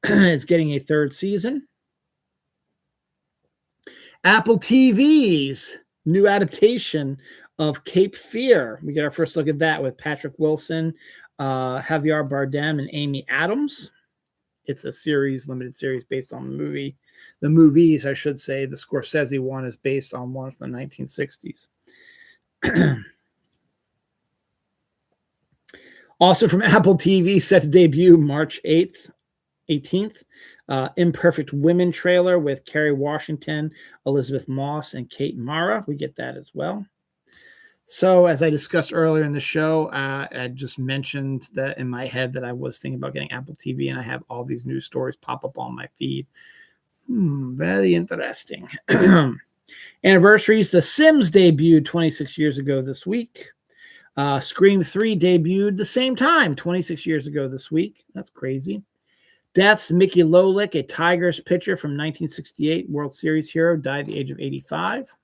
is getting a third season. Apple TV's new adaptation of Cape Fear. We get our first look at that with Patrick Wilson, Javier Bardem, and Amy Adams. It's a series, limited series based on the movie. The movies, I should say, the Scorsese one is based on one from the 1960s. Also from Apple TV, set to debut March 18th. Imperfect Women trailer with Kerry Washington, Elizabeth Moss, and Kate Mara. We get that as well. So as I discussed earlier in the show, I just mentioned that in my head that I was thinking about getting Apple TV, and I have all these news stories pop up on my feed. Very interesting. Anniversaries. The Sims debuted 26 years ago this week. Scream 3 debuted the same time, 26 years ago this week. That's crazy. Deaths. Mickey Lolick, a Tigers pitcher from 1968, World Series hero, died at the age of 85.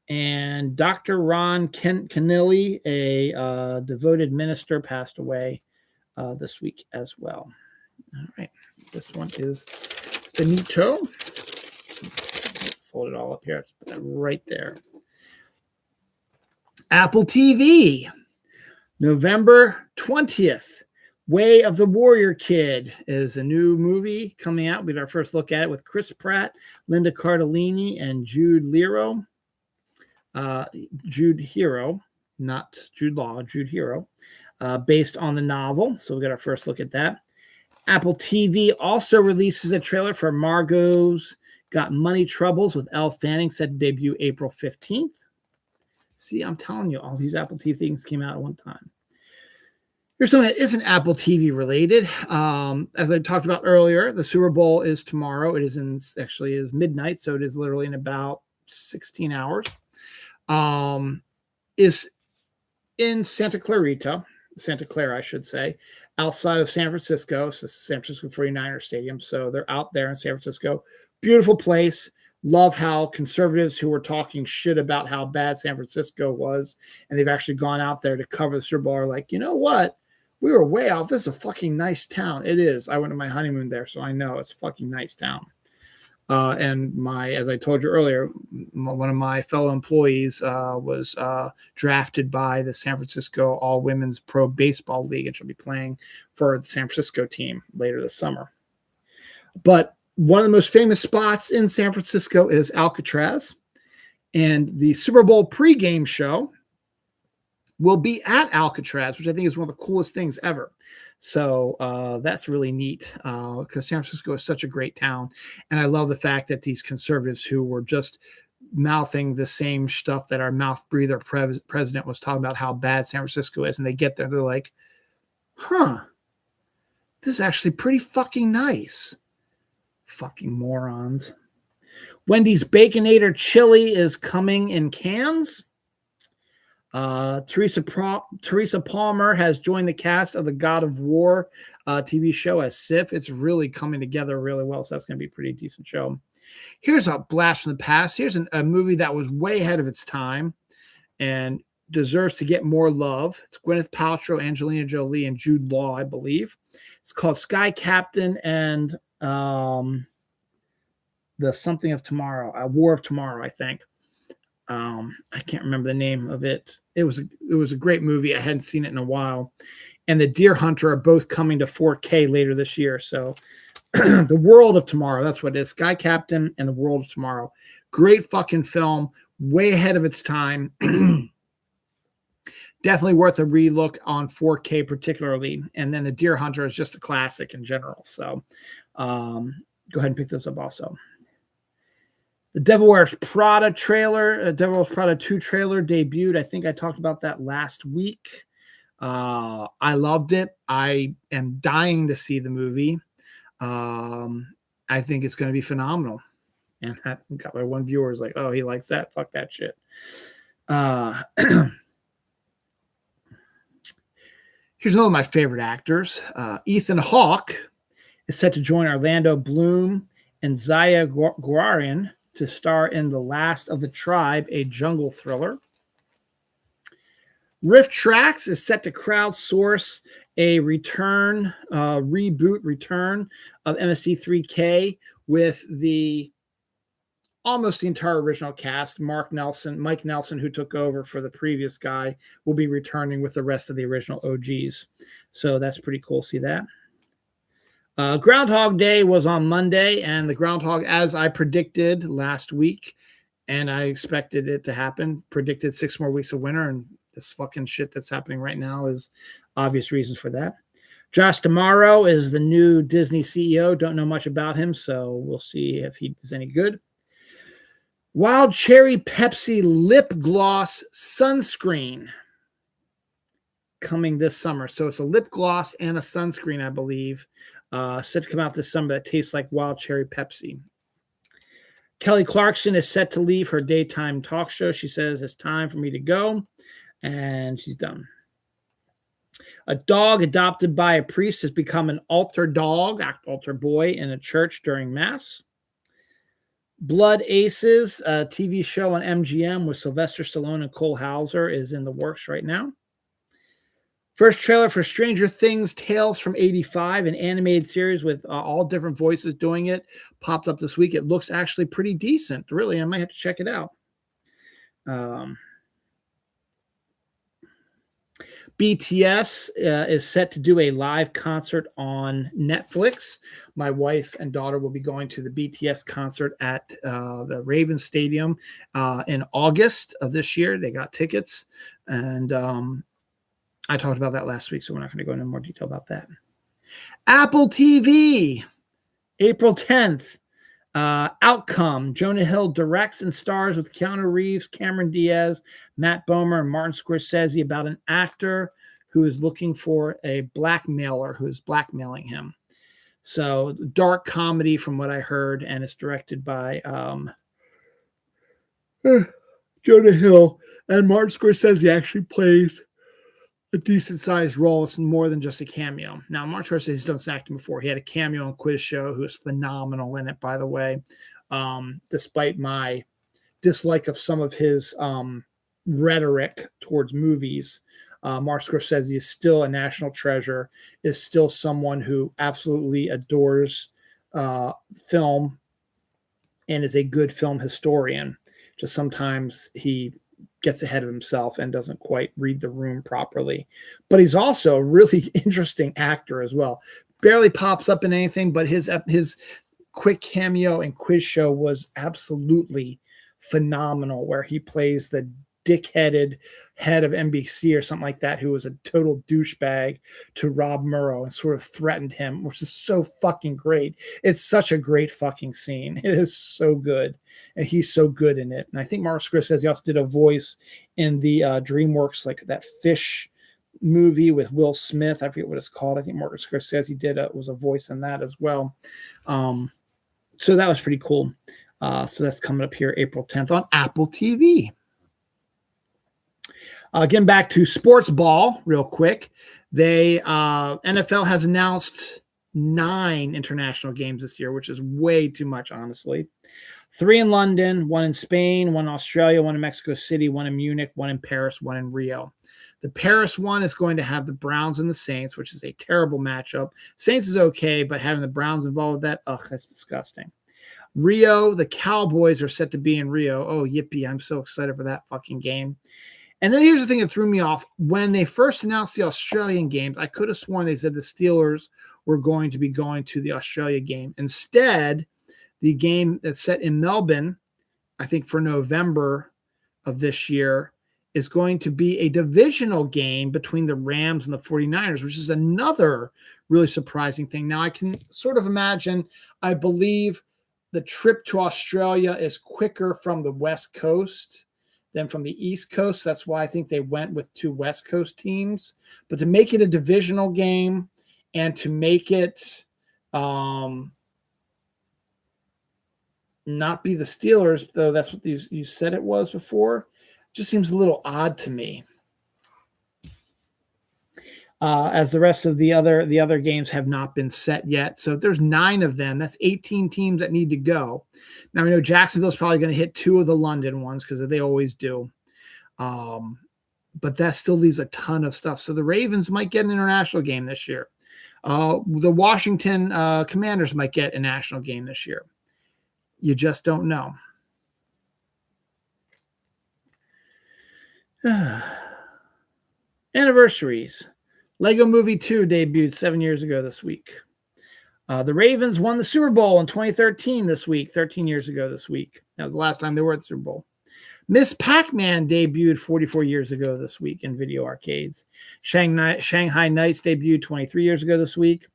And Dr. Ron Kenneally, a devoted minister, passed away this week as well. All right. This one is finito. Fold it all up here. Put that right there. Apple TV, November 20th. Way of the Warrior Kid is a new movie coming out. We had our first look at it with Chris Pratt, Linda Cardellini, and Jude Hero. Jude Hero, not Jude Law, Jude Hero, based on the novel. So we got our first look at that. Apple TV also releases a trailer for Margot's Got Money Troubles with Elle Fanning, set to debut April 15th. See, I'm telling you, all these Apple TV things came out at one time. Here's something that isn't Apple TV related. As I talked about earlier, the Super Bowl is tomorrow. It is midnight, so it is literally in about 16 hours. Is in Santa Clara, I should say, outside of San Francisco. It's the San Francisco 49ers Stadium. So they're out there in San Francisco. Beautiful place. Love how conservatives who were talking shit about how bad San Francisco was, and they've actually gone out there to cover the Super Bowl, are like, you know what? We were way off. This is a fucking nice town. It is. I went to my honeymoon there, so I know it's a fucking nice town. And as I told you earlier, one of my fellow employees was drafted by the San Francisco All-Women's Pro Baseball League, and she'll be playing for the San Francisco team later this summer. But one of the most famous spots in San Francisco is Alcatraz, and the Super Bowl pregame show will be at Alcatraz, which I think is one of the coolest things ever. So that's really neat because San Francisco is such a great town. And I love the fact that these conservatives who were just mouthing the same stuff that our mouth breather president was talking about how bad San Francisco is, and they get there, they're like, this is actually pretty fucking nice. Fucking morons. Wendy's Baconator Chili is coming in cans. Teresa Palmer has joined the cast of the God of War TV show as Sif. It's really coming together really well, so that's going to be a pretty decent show. Here's a blast from the past. Here's a movie that was way ahead of its time, and deserves to get more love. It's Gwyneth Paltrow, Angelina Jolie, and Jude Law, I believe. It's called Sky Captain and the something of tomorrow, War of Tomorrow, I think. I can't remember the name of it. It was a great movie. I hadn't seen it in a while. And The Deer Hunter are both coming to 4K later this year. So The World of Tomorrow, that's what it is. Sky Captain and The World of Tomorrow. Great fucking film. Way ahead of its time. Definitely worth a relook on 4K particularly. And then The Deer Hunter is just a classic in general. So go ahead and pick those up also. The Devil Wears Prada trailer, Devil Wears Prada 2 trailer debuted. I think I talked about that last week. I loved it. I am dying to see the movie. I think it's going to be phenomenal. And I got my one viewer is like, oh, he likes that. Fuck that shit. Here's one of my favorite actors. Ethan Hawke is set to join Orlando Bloom and Zaya Guarian to star in The Last of the Tribe, a jungle thriller. Rift Tracks is set to crowdsource a reboot return of MST3K with almost the entire original cast. Mike Nelson, who took over for the previous guy, will be returning with the rest of the original OGs. So that's pretty cool. See that? Groundhog Day was on Monday, and the groundhog, as I predicted last week, and I expected it to happen, predicted 6 more weeks of winter, and this fucking shit that's happening right now is obvious reasons for that. Josh D'Amaro is the new Disney CEO. Don't know much about him, so we'll see if he is any good. Wild Cherry Pepsi Lip Gloss Sunscreen coming this summer. So it's a lip gloss and a sunscreen, I believe. Set to come out this summer that tastes like Wild Cherry Pepsi. Kelly Clarkson is set to leave her daytime talk show. She says it's time for me to go, and she's done. A dog adopted by a priest has become an altar boy in a church during Mass. Blood Aces, a TV show on MGM with Sylvester Stallone and Cole Hauser, is in the works right now. First trailer for Stranger Things Tales from 85, an animated series with all different voices doing it, popped up this week. It looks actually pretty decent, really. I might have to check it out. BTS is set to do a live concert on Netflix. My wife and daughter will be going to the BTS concert at the Ravens Stadium in August of this year. They got tickets, and I talked about that last week, so we're not going to go into more detail about that. Apple TV, April 10th. Outcome. Jonah Hill directs and stars with Keanu Reeves, Cameron Diaz, Matt Bomer, and Martin Scorsese about an actor who is looking for a blackmailer who is blackmailing him. So dark comedy from what I heard, and it's directed by Jonah Hill, and Martin Scorsese actually plays a decent-sized role. It's more than just a cameo. Now, Martin Scorsese's done some acting before. He had a cameo on Quiz Show, who was phenomenal in it, by the way. Despite my dislike of some of his rhetoric towards movies, Martin Scorsese is still a national treasure, is still someone who absolutely adores film and is a good film historian. Just sometimes he gets ahead of himself and doesn't quite read the room properly. But he's also a really interesting actor as well. Barely pops up in anything, but his quick cameo and Quiz Show was absolutely phenomenal, where he plays the dick-headed head of NBC or something like that, who was a total douchebag to Rob Murrow and sort of threatened him, which is so fucking great. It's such a great fucking scene. It is so good, and he's so good in it. And I think Martin Scorsese also did a voice in the DreamWorks, like that fish movie with Will Smith. I forget what it's called. I think Martin Scorsese was a voice in that as well. So that was pretty cool. So that's coming up here April 10th on Apple TV. Getting back to sports ball real quick. NFL has announced 9 international games this year, which is way too much, honestly. 3 in London, 1 in Spain, 1 in Australia, 1 in Mexico City, 1 in Munich, 1 in Paris, 1 in Rio. The Paris one is going to have the Browns and the Saints, which is a terrible matchup. Saints is okay, but having the Browns involved with that, that's disgusting. Rio, the Cowboys are set to be in Rio. Oh, yippee. I'm so excited for that fucking game. And then here's the thing that threw me off. When they first announced the Australian games, I could have sworn they said the Steelers were going to be going to the Australia game. Instead, the game that's set in Melbourne, I think for November of this year, is going to be a divisional game between the Rams and the 49ers, which is another really surprising thing. Now, I can sort of imagine, I believe the trip to Australia is quicker from the West Coast than from the East Coast. That's why I think they went with 2 West Coast teams. But to make it a divisional game and to make it not be the Steelers, though that's what you said it was before, just seems a little odd to me. As the rest of the other games have not been set yet. So if there's 9 of them, that's 18 teams that need to go. Now, I know Jacksonville's probably going to hit 2 of the London ones because they always do. But that still leaves a ton of stuff. So the Ravens might get an international game this year. The Washington Commanders might get a national game this year. You just don't know. Anniversaries. Lego Movie 2 debuted 7 years ago this week. The Ravens won the Super Bowl in 2013 this week, 13 years ago this week. That was the last time they were at the Super Bowl. Miss Pac-Man debuted 44 years ago this week in video arcades. Shanghai Nights debuted 23 years ago this week.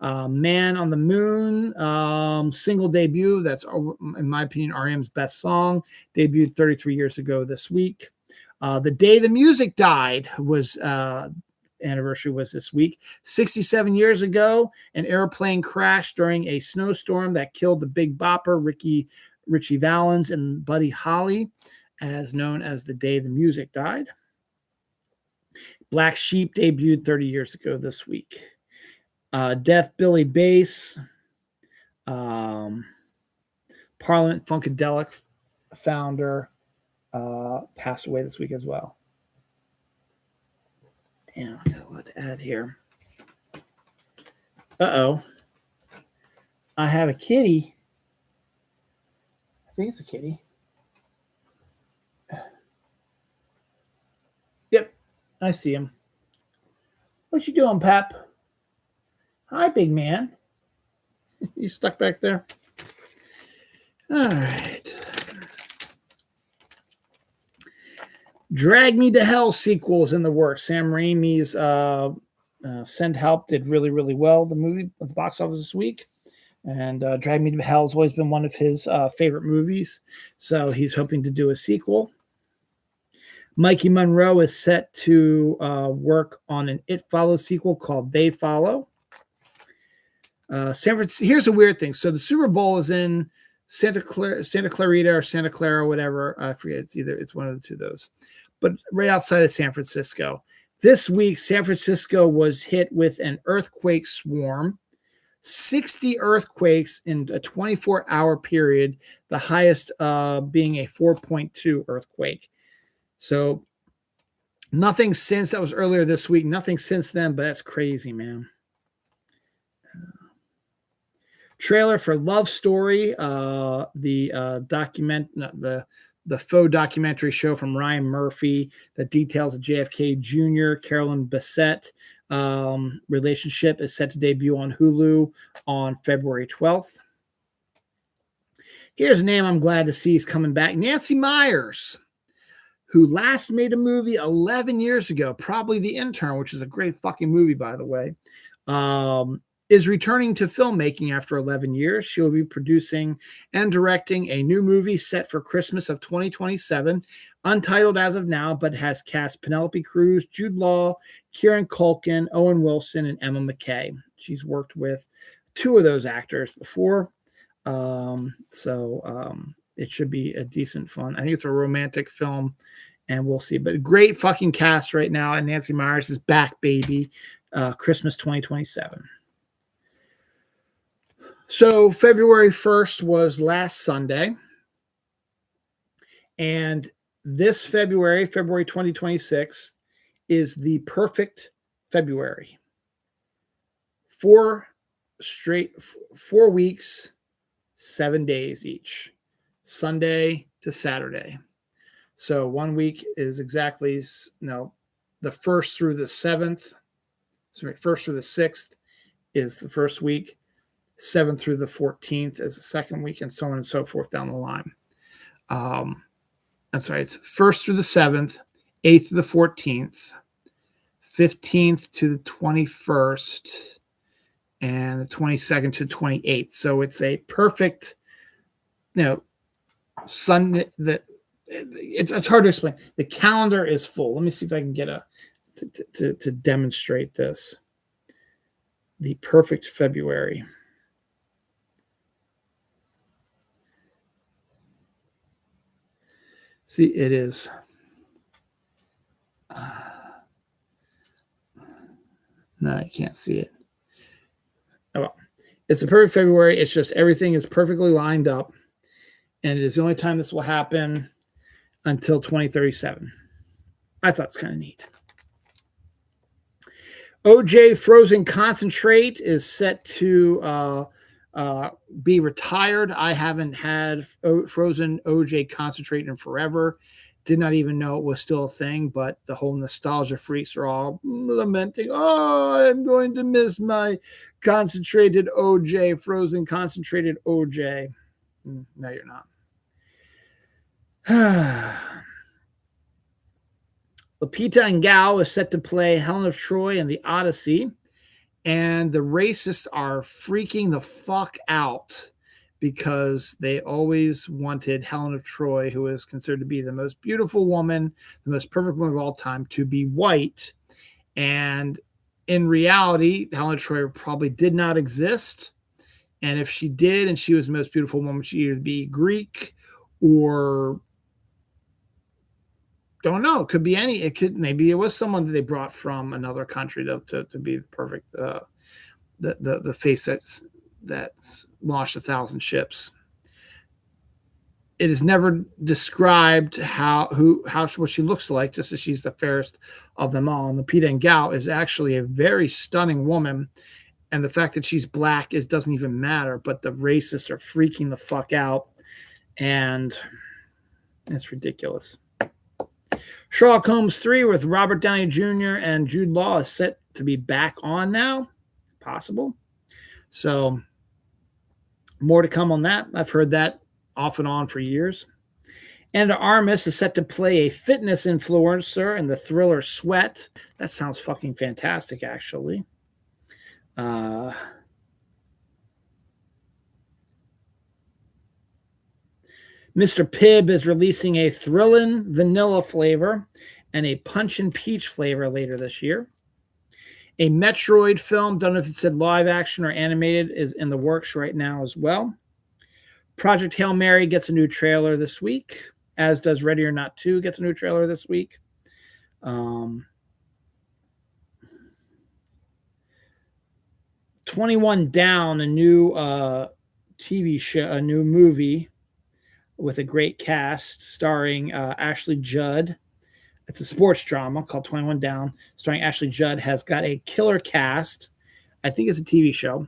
Man on the Moon, single debut. That's, in my opinion, R.E.M's best song. Debuted 33 years ago this week. The Day the Music Died was anniversary was this week. 67 years ago, an airplane crashed during a snowstorm that killed the Big Bopper, Richie Valens, and Buddy Holly, as known as The Day the Music Died. Black Sheep debuted 30 years ago this week. Death Billy Bass, Parliament Funkadelic founder, passed away this week as well. Damn, I got a lot to add here. Uh-oh. I have a kitty. I think it's a kitty. Yep, I see him. What you doing, Pap? Hi, big man. You stuck back there? All right. Drag Me to Hell sequels in the works. Sam Raimi's Send Help did really, really well, the movie at the box office this week. And Drag Me to Hell has always been one of his favorite movies. So he's hoping to do a sequel. Mikey Monroe is set to work on an It Follows sequel called They Follow. Here's a weird thing. So the Super Bowl is in Santa Clarita or Santa Clara, whatever. I forget. It's one of the two of those. But right outside of San Francisco. This week, San Francisco was hit with an earthquake swarm. 60 earthquakes in a 24-hour period, the highest being a 4.2 earthquake. So nothing since, that was earlier this week, nothing since then, but that's crazy, man. Trailer for Love Story, the faux documentary show from Ryan Murphy that details the JFK Jr., Carolyn Bessette relationship, is set to debut on Hulu on February 12th. Here's a name I'm glad to see is coming back. Nancy Meyers, who last made a movie 11 years ago, probably The Intern, which is a great fucking movie, by the way, is returning to filmmaking after 11 years. She'll be producing and directing a new movie set for Christmas of 2027, untitled as of now, but has cast Penelope Cruz, Jude Law, Kieran Culkin, Owen Wilson, and Emma McKay. She's worked with 2 of those actors before, so it should be a decent fun. I think it's a romantic film, and we'll see. But great fucking cast right now, and Nancy Meyers is back, baby. Christmas 2027. So February 1st was last Sunday. And this February 2026, is the perfect February. 4 weeks, 7 days each, Sunday to Saturday. So 1 week is exactly the 1st through the 7th. Sorry, 1st through the 6th is the first week. 7th through the 14th is the second week, and so on and so forth down the line. I'm sorry, it's 1st through the 7th, 8th to the 14th, 15th to the 21st, and the 22nd to 28th. So it's a perfect, Sunday. It's hard to explain. The calendar is full. Let me see if I can get to demonstrate this. The perfect February. See, it is. No, I can't see it. Oh, well. It's the perfect February. It's just everything is perfectly lined up. And it is the only time this will happen until 2037. I thought it's kind of neat. OJ Frozen Concentrate is set to be retired. I haven't had frozen OJ Concentrate in forever. Did not even know it was still a thing, but the whole nostalgia freaks are all lamenting, oh, I'm going to miss my concentrated OJ, frozen concentrated OJ. No, you're not. Lupita Nyong'o is set to play Helen of Troy in The Odyssey, and the racists are freaking the fuck out because they always wanted Helen of Troy, who is considered to be the most beautiful woman, the most perfect woman of all time, to be white. And in reality, Helen of Troy probably did not exist. And if she did, and she was the most beautiful woman, she'd either be Greek or don't know. It could be any. It could maybe it was someone that they brought from another country to be the perfect the face that's launched 1,000 ships. It is never described what she looks like, just as she's the fairest of them all. And Lupita Nyong'o is actually a very stunning woman, and the fact that she's black doesn't even matter. But the racists are freaking the fuck out, and it's ridiculous. Sherlock Holmes 3 with Robert Downey Jr. and Jude Law is set to be back on now. Possible. So more to come on that. I've heard that off and on for years. Ana de Armas is set to play a fitness influencer in the thriller Sweat. That sounds fucking fantastic, actually. Mr. Pibb is releasing a Thrillin' vanilla flavor and a Punchin' peach flavor later this year. A Metroid film, don't know if it said live action or animated, is in the works right now as well. Project Hail Mary gets a new trailer this week, as does Ready or Not 2 gets a new trailer this week. 21 Down, a new TV show, a new movie with a great cast starring Ashley Judd. It's a sports drama called 21 Down, starring Ashley Judd. Has got a killer cast. I think it's a TV show.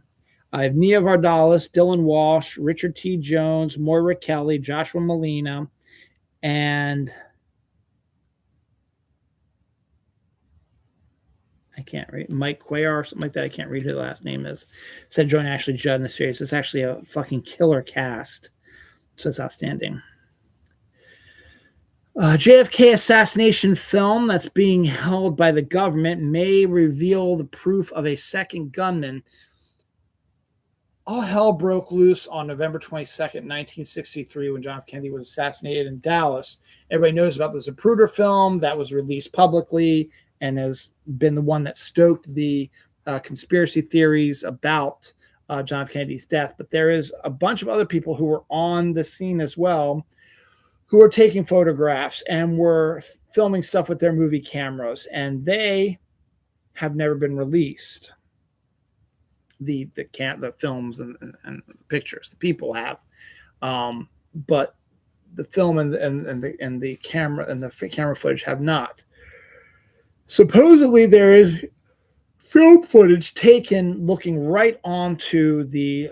I have Nia Vardalos, Dylan Walsh, Richard T. Jones, Moira Kelly, Joshua Molina, and I can't read Mike Cuellar or something like that. I can't read who the last name is. Said join Ashley Judd in the series. It's actually a fucking killer cast. So it's outstanding. JFK assassination film that's being held by the government may reveal the proof of a second gunman. All hell broke loose on November 22nd, 1963, when John F. Kennedy was assassinated in Dallas. Everybody knows about the Zapruder film that was released publicly and has been the one that stoked the conspiracy theories about John F. Kennedy's death. But there is a bunch of other people who were on the scene as well, who are taking photographs and were filming stuff with their movie cameras, and they have never been released. The films and pictures, the people have, but the film and the camera and the camera footage have not. Supposedly, there is film footage taken looking right onto the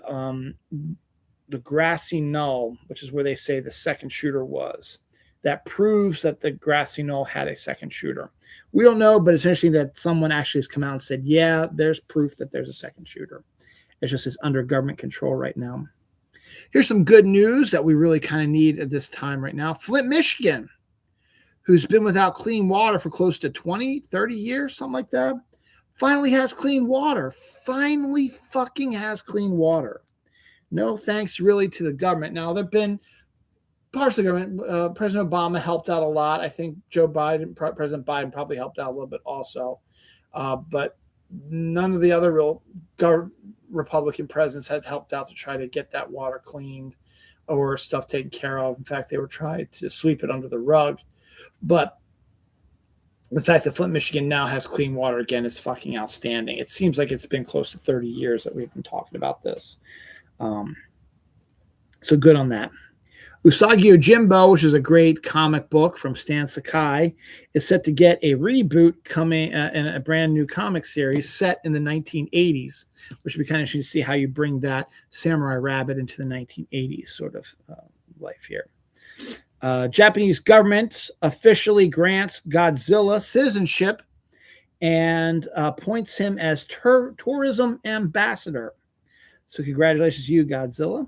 grassy knoll, which is where they say the second shooter was. That proves that the grassy knoll had a second shooter. We don't know, but it's interesting that someone actually has come out and said, yeah, there's proof that there's a second shooter. It's just it's under government control right now. Here's some good news that we really kind of need at this time right now. Flint, Michigan, who's been without clean water for close to 20, 30 years, something like that, finally has clean water. Finally fucking has clean water. No thanks really to the government. Now, there have been parts of the government. President Obama helped out a lot. I think President Biden probably helped out a little bit also. But none of the other real Republican presidents had helped out to try to get that water cleaned or stuff taken care of. In fact, they were trying to sweep it under the rug. But the fact that Flint, Michigan now has clean water again is fucking outstanding. It seems like it's been close to 30 years that we've been talking about this. So good on that. Usagi Yojimbo, which is a great comic book from Stan Sakai, is set to get a reboot coming in a brand new comic series set in the 1980s, which would be kind of interesting to see how you bring that Samurai Rabbit into the 1980s sort of life here. Japanese government officially grants Godzilla citizenship and appoints him as tourism ambassador. So congratulations to you, Godzilla.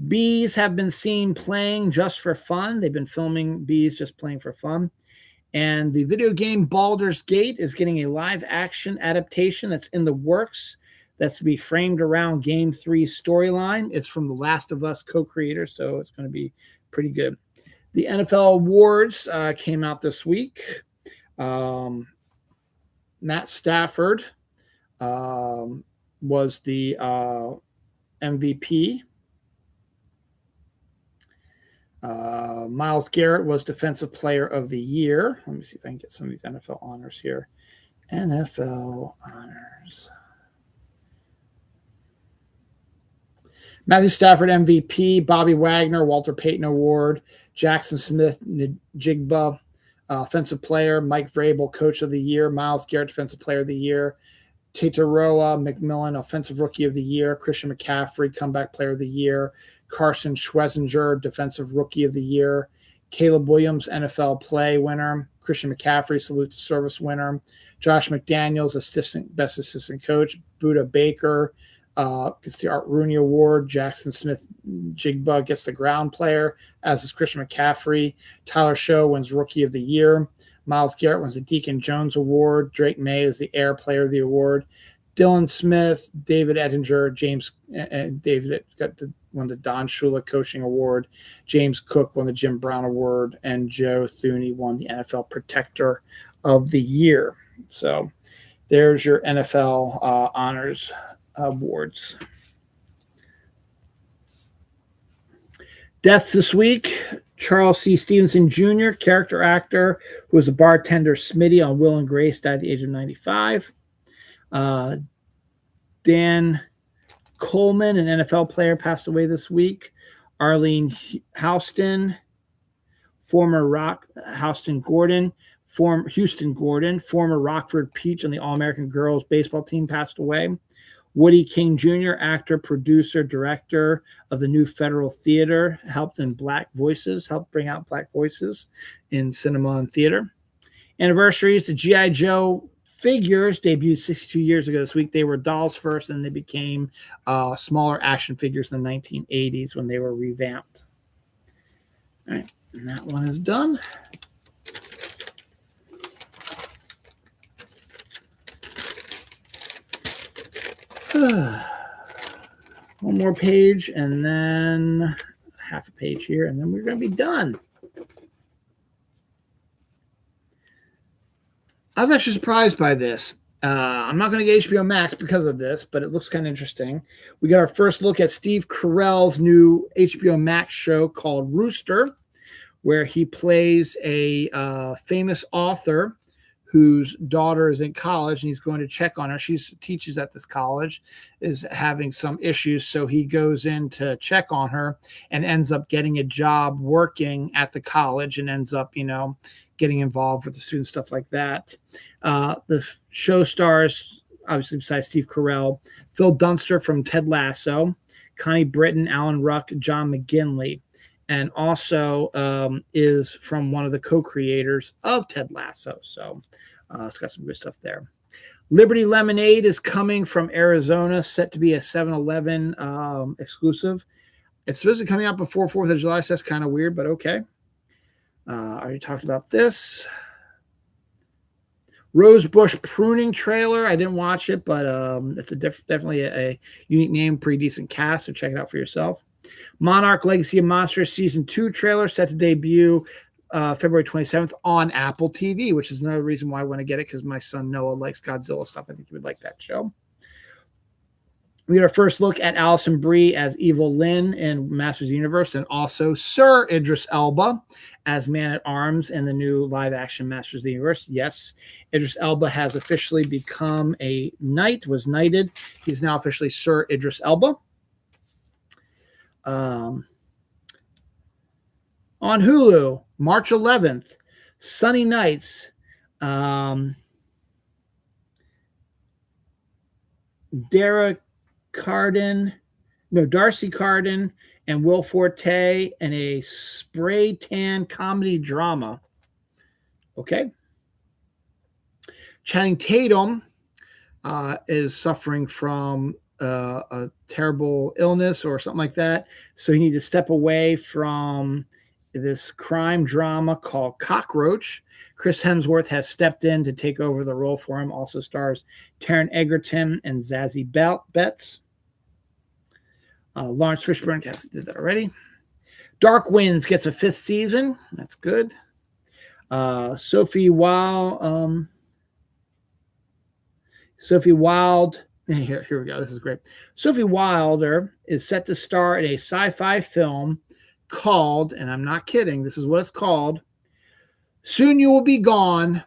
Bees have been seen playing just for fun. They've been filming bees just playing for fun. And the video game Baldur's Gate is getting a live action adaptation that's in the works. That's to be framed around Game 3's storyline. It's from the Last of Us co-creator, so it's going to be pretty good. The NFL awards came out this week. Matt Stafford was the MVP. Myles Garrett was Defensive Player of the Year. Let me see if I can get some of these NFL honors here. NFL honors. Matthew Stafford, MVP. Bobby Wagner, Walter Payton Award. Jackson Smith, Njigba, Offensive Player. Mike Vrabel, Coach of the Year. Myles Garrett, Defensive Player of the Year. Tataroa McMillan, Offensive Rookie of the Year. Christian McCaffrey, Comeback Player of the Year. Carson Schwezinger, Defensive Rookie of the Year. Caleb Williams, NFL Play winner. Christian McCaffrey, Salute to Service winner. Josh McDaniels, Best Assistant Coach. Buda Baker gets the Art Rooney Award. Jackson Smith Jigba gets the Ground Player, as is Christian McCaffrey. Tyler Show wins Rookie of the Year. Myles Garrett wins the Deacon Jones Award. Drake May is the Air Player of the Award. Dylan Smith, David Ettinger, David won the Don Shula Coaching Award. James Cook won the Jim Brown Award, and Joe Thuney won the NFL Protector of the Year. So there's your NFL honors awards. Deaths this week. Charles C. Stevenson Jr., character actor, who was the bartender Smitty on Will and Grace, died at the age of 95. Dan Coleman, an NFL player, passed away this week. Arlene Houston, Houston Gordon, former Rockford Peach on the All-American Girls baseball team, passed away. Woody King Jr., actor, producer, director of the New Federal Theater, helped bring out Black voices in cinema and theater. Anniversaries, the G.I. Joe figures debuted 62 years ago this week. They were dolls first, and they became smaller action figures in the 1980s when they were revamped. All right, and that one is done. One more page, and then half a page here, and then we're going to be done. I was actually surprised by this. I'm not going to get HBO Max because of this, but it looks kind of interesting. We got our first look at Steve Carell's new HBO Max show called Rooster, where he plays a famous author whose daughter is in college and he's going to check on her. She teaches at this college, is having some issues. So he goes in to check on her and ends up getting a job working at the college and ends up, getting involved with the students, stuff like that. The show stars, obviously, besides Steve Carell, Phil Dunster from Ted Lasso, Connie Britton, Alan Ruck, John McGinley, and also is from one of the co-creators of Ted Lasso. So it's got some good stuff there. Liberty Lemonade is coming from Arizona, set to be a 7-Eleven exclusive. It's supposed to be coming out before 4th of July, so that's kind of weird, but okay. I already talked about this. Rosebush Pruning trailer. I didn't watch it, but it's definitely a unique name, pretty decent cast, so check it out for yourself. Monarch Legacy of Monsters Season 2 trailer set to debut February 27th on Apple TV, which is another reason why I want to get it, because my son Noah likes Godzilla stuff. I think he would like that show. We get our first look at Alison Brie as Evil Lynn in Masters of the Universe, and also Sir Idris Elba as Man-at-Arms in the new live-action Masters of the Universe. Yes, Idris Elba has officially become a knight, was knighted. He's now officially Sir Idris Elba. On Hulu, March 11th, Sunny Nights. Darcy Carden and Will Forte in a spray tan comedy drama. Okay. Channing Tatum is suffering from a terrible illness or something like that. So he needs to step away from this crime drama called Cockroach. Chris Hemsworth has stepped in to take over the role for him. Also stars Taron Egerton and Zazie Betts. Lawrence Fishburne, yes, did that already. Dark Winds gets a 5th season. That's good. Sophie Wilde. Here we go. This is great. Sophie Wilder is set to star in a sci-fi film called, and I'm not kidding, this is what it's called, Soon You Will Be Gone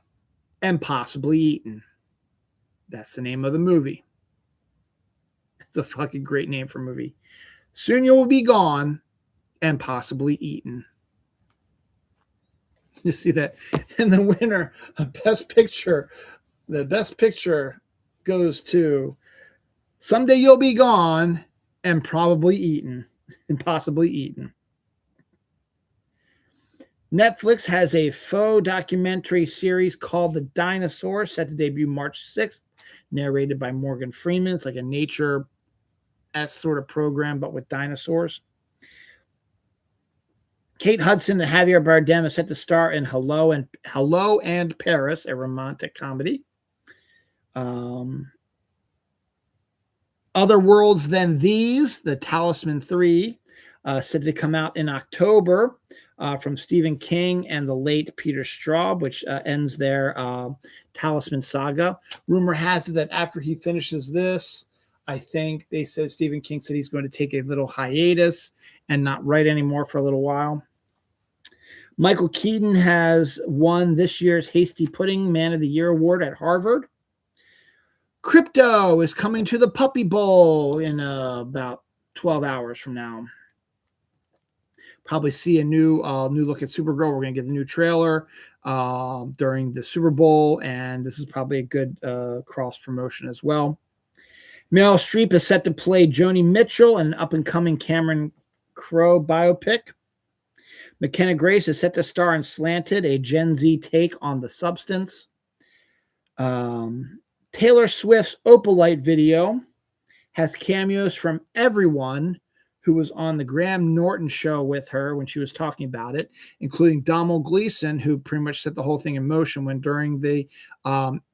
and Possibly Eaten. That's the name of the movie. It's a fucking great name for a movie. Soon You Will Be Gone and Possibly Eaten. You see that? And the winner of Best Picture, the Best Picture goes to Someday You'll Be Gone and Probably Eaten and Possibly Eaten. Netflix has a faux documentary series called The Dinosaur, set to debut March 6th, narrated by Morgan Freeman. It's like a nature-esque sort of program, but with dinosaurs. Kate Hudson and Javier Bardem is set to star in Hello and Paris, a romantic comedy. Other Worlds Than These, The Talisman 3, set to come out in October. From Stephen King and the late Peter Straub, which ends their Talisman saga. Rumor has it that after he finishes this, I think they said Stephen King said he's going to take a little hiatus and not write anymore for a little while. Michael Keaton has won this year's Hasty Pudding Man of the Year award at Harvard. Crypto is coming to the Puppy Bowl in about 12 hours from now. Probably see a new look at Supergirl. We're going to get the new trailer during the Super Bowl, and this is probably a good cross promotion as well. Meryl Streep is set to play Joni Mitchell in an up-and-coming Cameron Crowe biopic. McKenna Grace is set to star in Slanted, a Gen Z take on The Substance. Taylor Swift's Opalite video has cameos from everyone who was on the Graham Norton show with her when she was talking about it, including Domhnall Gleeson, who pretty much set the whole thing in motion when during the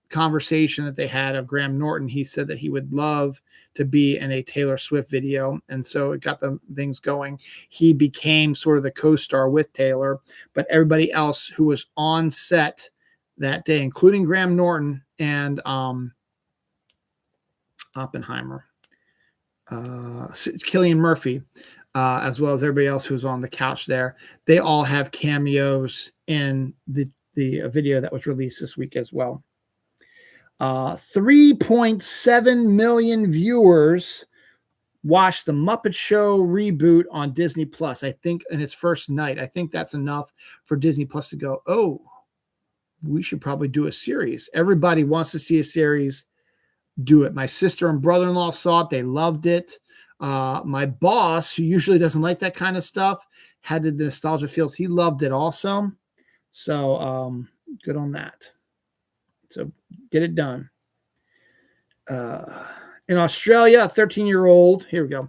conversation that they had of Graham Norton, he said that he would love to be in a Taylor Swift video. And so it got the things going. He became sort of the co-star with Taylor, but everybody else who was on set that day, including Graham Norton and Oppenheimer, Cillian Murphy, as well as everybody else who's on the couch there, they all have cameos in the video that was released this week as well. 3.7 million viewers watched the Muppet Show reboot on Disney Plus. I think in its first night, I think that's enough for Disney Plus to go, oh, we should probably do a series. Everybody wants to see a series. Do it. My sister and brother-in-law saw it. They loved it. My boss, who usually doesn't like that kind of stuff, had the nostalgia feels. He loved it also. So good on that. So get it done. In Australia, a 13-year-old, here we go.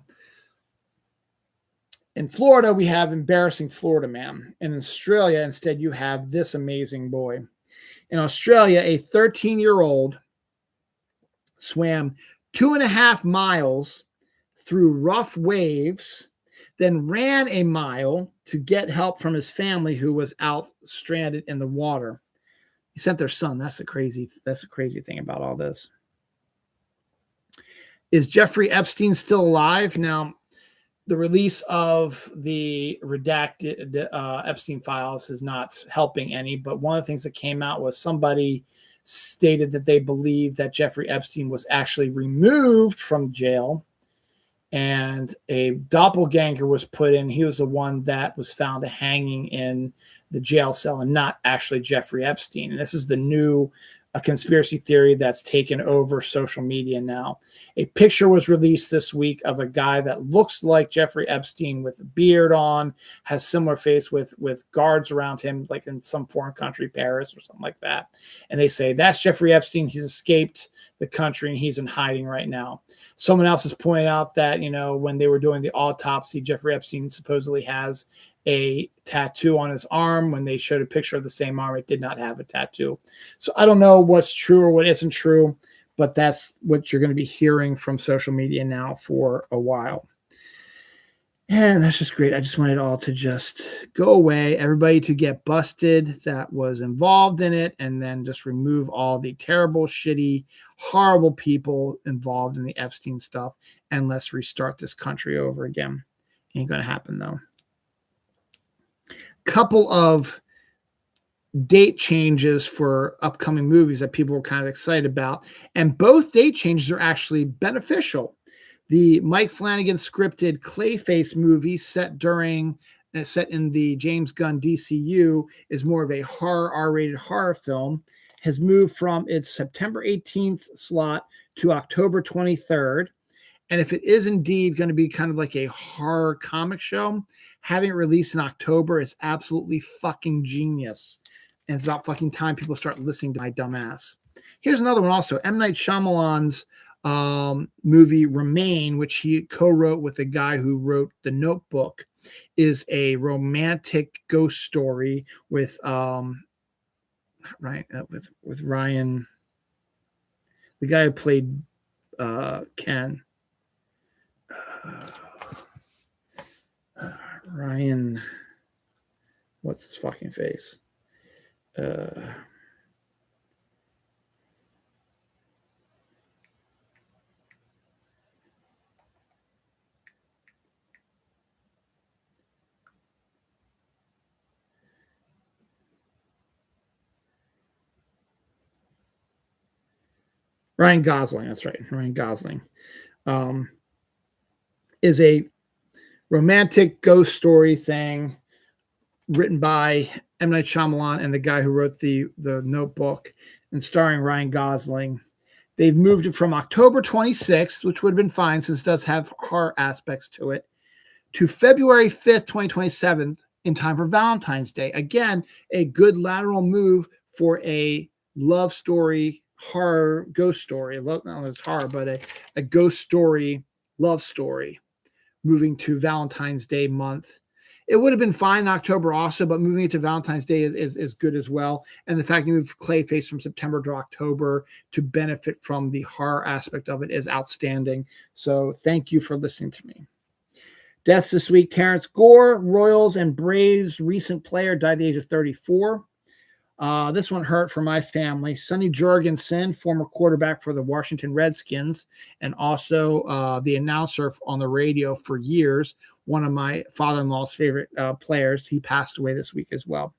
In Florida, we have embarrassing Florida man. In Australia, instead, you have this amazing boy. In Australia, a 13-year-old swam 2.5 miles through rough waves, then ran a mile to get help from his family who was out stranded in the water. He sent their son. That's the crazy thing about all this. Is Jeffrey Epstein still alive? Now, the release of the redacted Epstein files is not helping any, but one of the things that came out was somebody stated that they believe that Jeffrey Epstein was actually removed from jail and a doppelganger was put in. He was the one that was found hanging in the jail cell and not actually Jeffrey Epstein. And this is the new conspiracy theory that's taken over social media now. A picture was released this week of a guy that looks like Jeffrey Epstein with a beard on, has similar face with guards around him, like in some foreign country, Paris or something like that. And they say, that's Jeffrey Epstein. He's escaped the country and he's in hiding right now. Someone else has pointed out that, when they were doing the autopsy, Jeffrey Epstein supposedly has a tattoo on his arm. When they showed a picture of the same arm, it did not have a tattoo. So I don't know what's true or what isn't true, but that's what you're going to be hearing from social media now for a while. And that's just great. I just want it all to just go away, everybody to get busted that was involved in it, and then just remove all the terrible, shitty, horrible people involved in the Epstein stuff, and let's restart this country over again. Ain't going to happen, though. Couple of date changes for upcoming movies that people were kind of excited about, and both date changes are actually beneficial. The Mike Flanagan scripted Clayface movie set in the James Gunn DCU is more of a horror, R-rated horror film, has moved from its September 18th slot to October 23rd. And if it is indeed going to be kind of like a horror comic show, having it released in October is absolutely fucking genius. And it's about fucking time people start listening to my dumb ass. Here's another one also. M. Night Shyamalan's movie Remain, which he co-wrote with the guy who wrote The Notebook, is a romantic ghost story with Ryan, the guy who played Ken. Ryan, what's his fucking face? Ryan Gosling, that's right. Ryan Gosling is a romantic ghost story thing written by M. Night Shyamalan and the guy who wrote the Notebook, and starring Ryan Gosling. They've moved it from October 26th, which would have been fine since it does have horror aspects to it, to February 5th, 2027, in time for Valentine's Day. Again, a good lateral move for a love story, horror, ghost story. Not only it's horror, but a ghost story, love story, moving to Valentine's Day month. It would have been fine in October also, but moving it to Valentine's Day is good as well. And the fact you move Clayface from September to October to benefit from the horror aspect of it is outstanding. So thank you for listening to me. Deaths this week: Terrence Gore, Royals and Braves recent player, died at the age of 34. This one hurt for my family. Sonny Jorgensen, former quarterback for the Washington Redskins, and also the announcer on the radio for years, one of my father-in-law's favorite players. He passed away this week as well.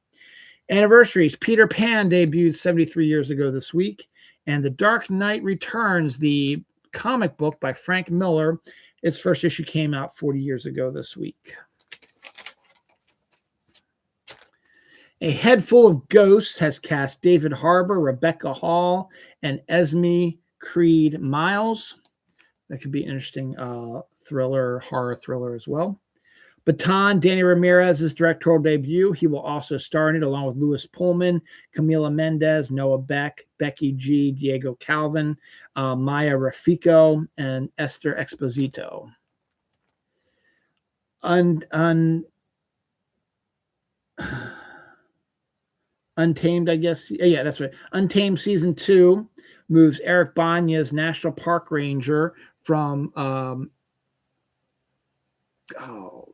Anniversaries. Peter Pan debuted 73 years ago this week. And The Dark Knight Returns, the comic book by Frank Miller, its first issue came out 40 years ago this week. A Head Full of Ghosts has cast David Harbour, Rebecca Hall, and Esme Creed Miles. That could be an interesting horror thriller as well. Baton, Danny Ramirez's directorial debut. He will also star in it along with Louis Pullman, Camila Mendez, Noah Beck, Becky G, Diego Calvin, Maya Rafico, and Esther Exposito. Untamed, I guess. Yeah, that's right. Untamed Season 2 moves Eric Bana's National Park Ranger from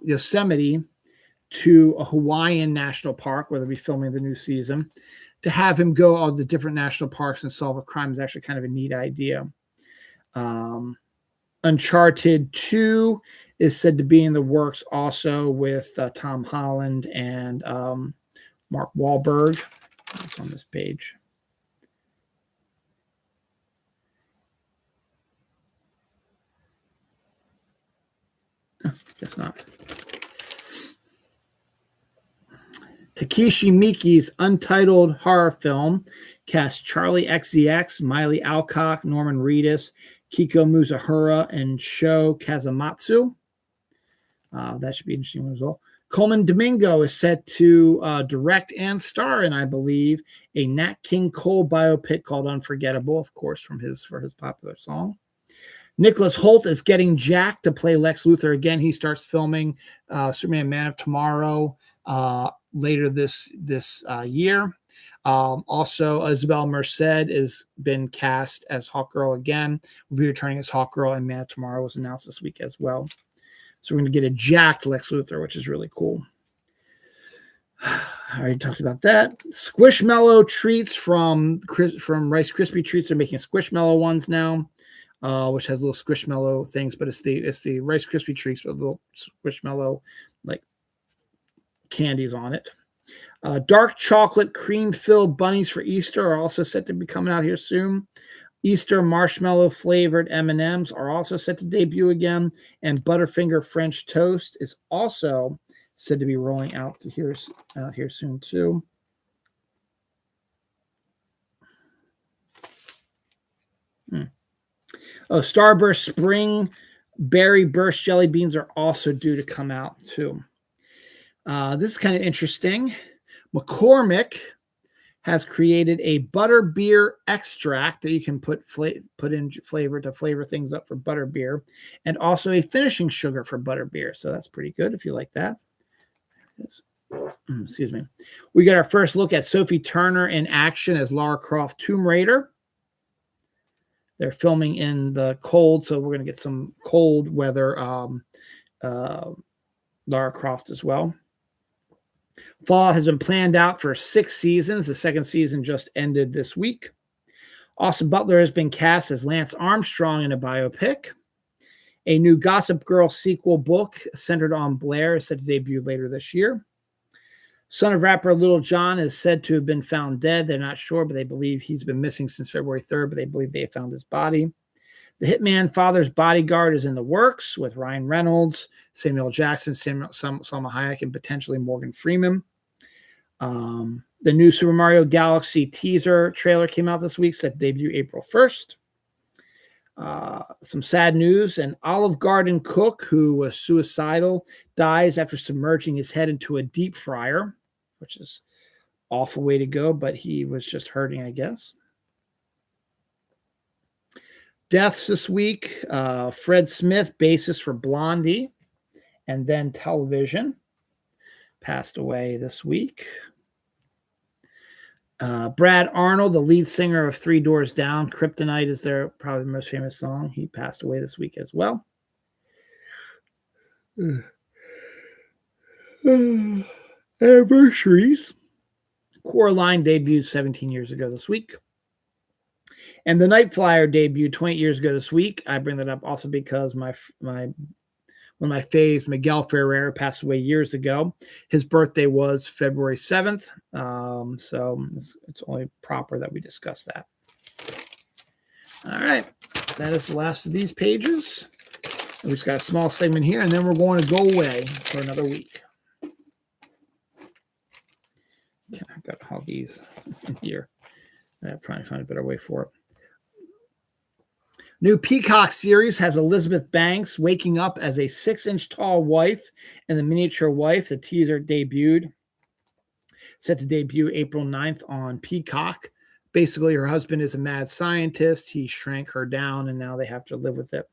Yosemite to a Hawaiian national park where they'll be filming the new season. To have him go all the different national parks and solve a crime is actually kind of a neat idea. Uncharted 2 is said to be in the works also with Tom Holland and Mark Wahlberg. It's on this page. Guess not. Takeshi Miike's untitled horror film cast Charlie XCX, Miley Alcock, Norman Reedus, Kiko Mizuhara, and Sho Kazumatsu. That should be an interesting one as well. Coleman Domingo is set to direct and star in, I believe, a Nat King Cole biopic called Unforgettable, of course, for his popular song. Nicholas Hoult is getting jacked to play Lex Luthor again. He starts filming Superman Man of Tomorrow later this year. Also, Isabel Merced has been cast as Hawkgirl again. Will be returning as Hawkgirl, and Man of Tomorrow was announced this week as well. So we're going to get a jacked Lex Luthor, which is really cool. I already talked about that. Squishmallow treats from Rice Krispie treats. They're making Squishmallow ones now, which has little Squishmallow things, but it's the Rice Krispie treats with little Squishmallow like candies on it. Dark chocolate cream-filled bunnies for Easter are also set to be coming out here soon. Easter marshmallow flavored M&Ms are also set to debut again, and Butterfinger French toast is also said to be rolling out here soon too. Starburst Spring Berry Burst Jelly Beans are also due to come out too. This is kind of interesting. McCormick has created a butter beer extract that you can put in flavor to flavor things up for butter beer, and also a finishing sugar for butter beer. So that's pretty good if you like that. Excuse me. We got our first look at Sophie Turner in action as Lara Croft Tomb Raider. They're filming in the cold, so we're going to get some cold weather Lara Croft as well. Fallout has been planned out for 6 seasons. The second season just ended this week. Austin Butler has been cast as Lance Armstrong in a biopic. A new Gossip Girl sequel book centered on Blair is set to debut later this year. Son of rapper Little John is said to have been found dead. They're not sure, but they believe he's been missing since February 3rd, but they believe they found his body. The Hitman Father's Bodyguard is in the works with Ryan Reynolds, Samuel Jackson, Salma Hayek, and potentially Morgan Freeman. The new Super Mario Galaxy teaser trailer came out this week, set to debut April 1st. Some sad news. An Olive Garden cook who was suicidal dies after submerging his head into a deep fryer, which is an awful way to go, but he was just hurting, I guess. Deaths this week. Fred Smith, bassist for Blondie and then Television, passed away this week. Brad Arnold, the lead singer of Three Doors Down, Kryptonite is their probably the most famous song. He passed away this week as well. Anniversaries. Coraline debuted 17 years ago this week. And the Night Flyer debuted 20 years ago this week. I bring that up also because one One of my faves, Miguel Ferrer, passed away years ago. His birthday was February 7th. So it's only proper that we discuss that. All right. That is the last of these pages. We just got a small segment here, and then we're going to go away for another week. Okay, I've got all these in here. I'll probably find a better way for it. New Peacock series has Elizabeth Banks waking up as a 6-inch tall wife in The Miniature Wife. The teaser debuted. Set to debut April 9th on Peacock. Basically, her husband is a mad scientist. He shrank her down, and now they have to live with it.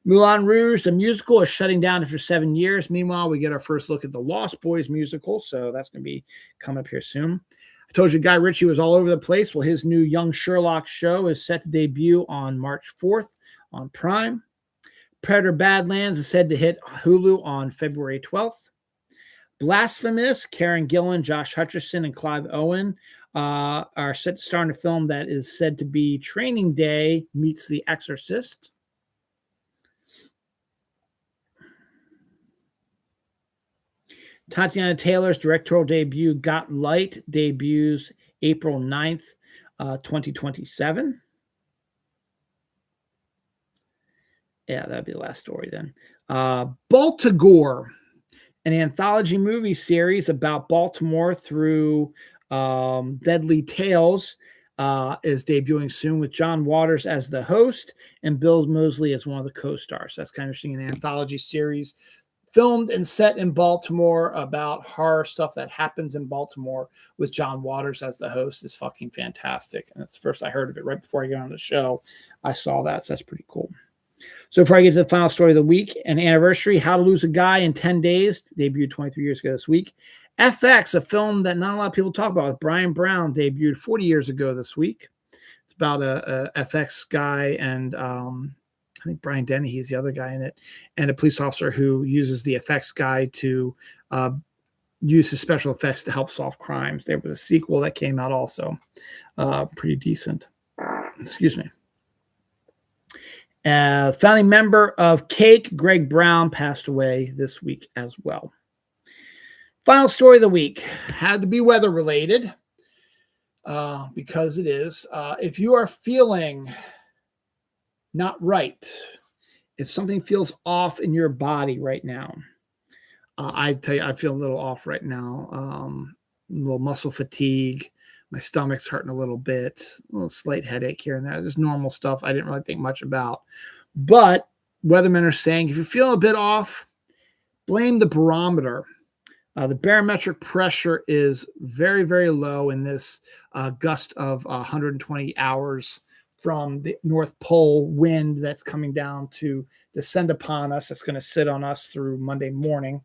Moulin Rouge, the musical, is shutting down after 7 years. Meanwhile, we get our first look at the Lost Boys musical, so that's going to be coming up here soon. I told you Guy Ritchie was all over the place. Well, his new Young Sherlock show is set to debut on March 4th on Prime. Predator Badlands is said to hit Hulu on February 12th. Blasphemous, Karen Gillan, Josh Hutcherson, and Clive Owen are set to star in a film that is said to be Training Day meets The Exorcist. Tatiana Taylor's directorial debut, Got Light, debuts April 9th, 2027. Yeah, that'd be the last story then. Baltigore, an anthology movie series about Baltimore through Deadly Tales, is debuting soon with John Waters as the host and Bill Moseley as one of the co-stars. That's kind of interesting. An anthology series filmed and set in Baltimore about horror stuff that happens in Baltimore with John Waters as the host is fucking fantastic. And it's the first I heard of it right before I got on the show. I saw that, so that's pretty cool. So before I get to the final story of the week, an anniversary, How to Lose a Guy in 10 Days, debuted 23 years ago this week. FX, a film that not a lot of people talk about with Brian Brown, debuted 40 years ago this week. It's about a FX guy and I think Brian Dennehy is the other guy in it, and a police officer who uses the effects guy to use his special effects to help solve crimes. There was a sequel that came out also. Pretty decent. Excuse me. Founding member of Cake, Greg Brown, passed away this week as well. Final story of the week had to be weather related because it is. If you are feeling not right, if something feels off in your body right now, I tell you, I feel a little off right now. A little muscle fatigue. My stomach's hurting a little bit, a little slight headache here and there. Just normal stuff I didn't really think much about. But weathermen are saying if you're feeling a bit off, blame the barometer. The barometric pressure is very, very low in this gust of 120 hours from the North Pole wind that's coming down to descend upon us. That's going to sit on us through Monday morning.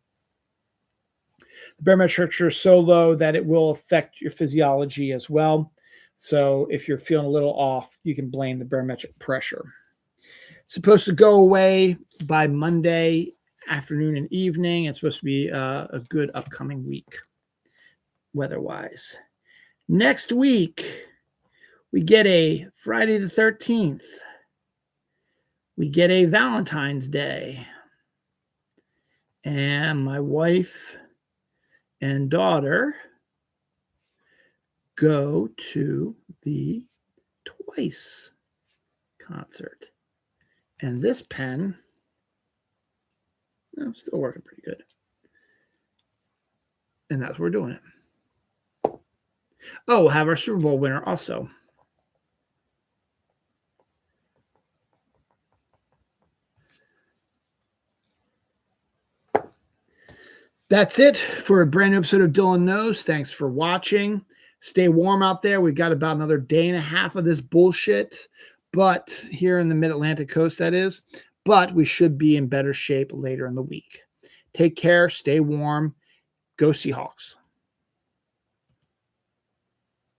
The barometric pressure is so low that it will affect your physiology as well. So if you're feeling a little off, you can blame the barometric pressure. It's supposed to go away by Monday afternoon and evening. It's supposed to be a good upcoming week weather-wise. Next week, we get a Friday the 13th. We get a Valentine's Day. And my wife and daughter go to the Twice concert. And this pen, still working pretty good. And that's what we're doing it. Oh, we'll have our Super Bowl winner also. That's it for a brand new episode of Dylan Knows. Thanks for watching. Stay warm out there. We've got about another day and a half of this bullshit, but here in the mid-Atlantic coast, that is. But we should be in better shape later in the week. Take care. Stay warm. Go Seahawks.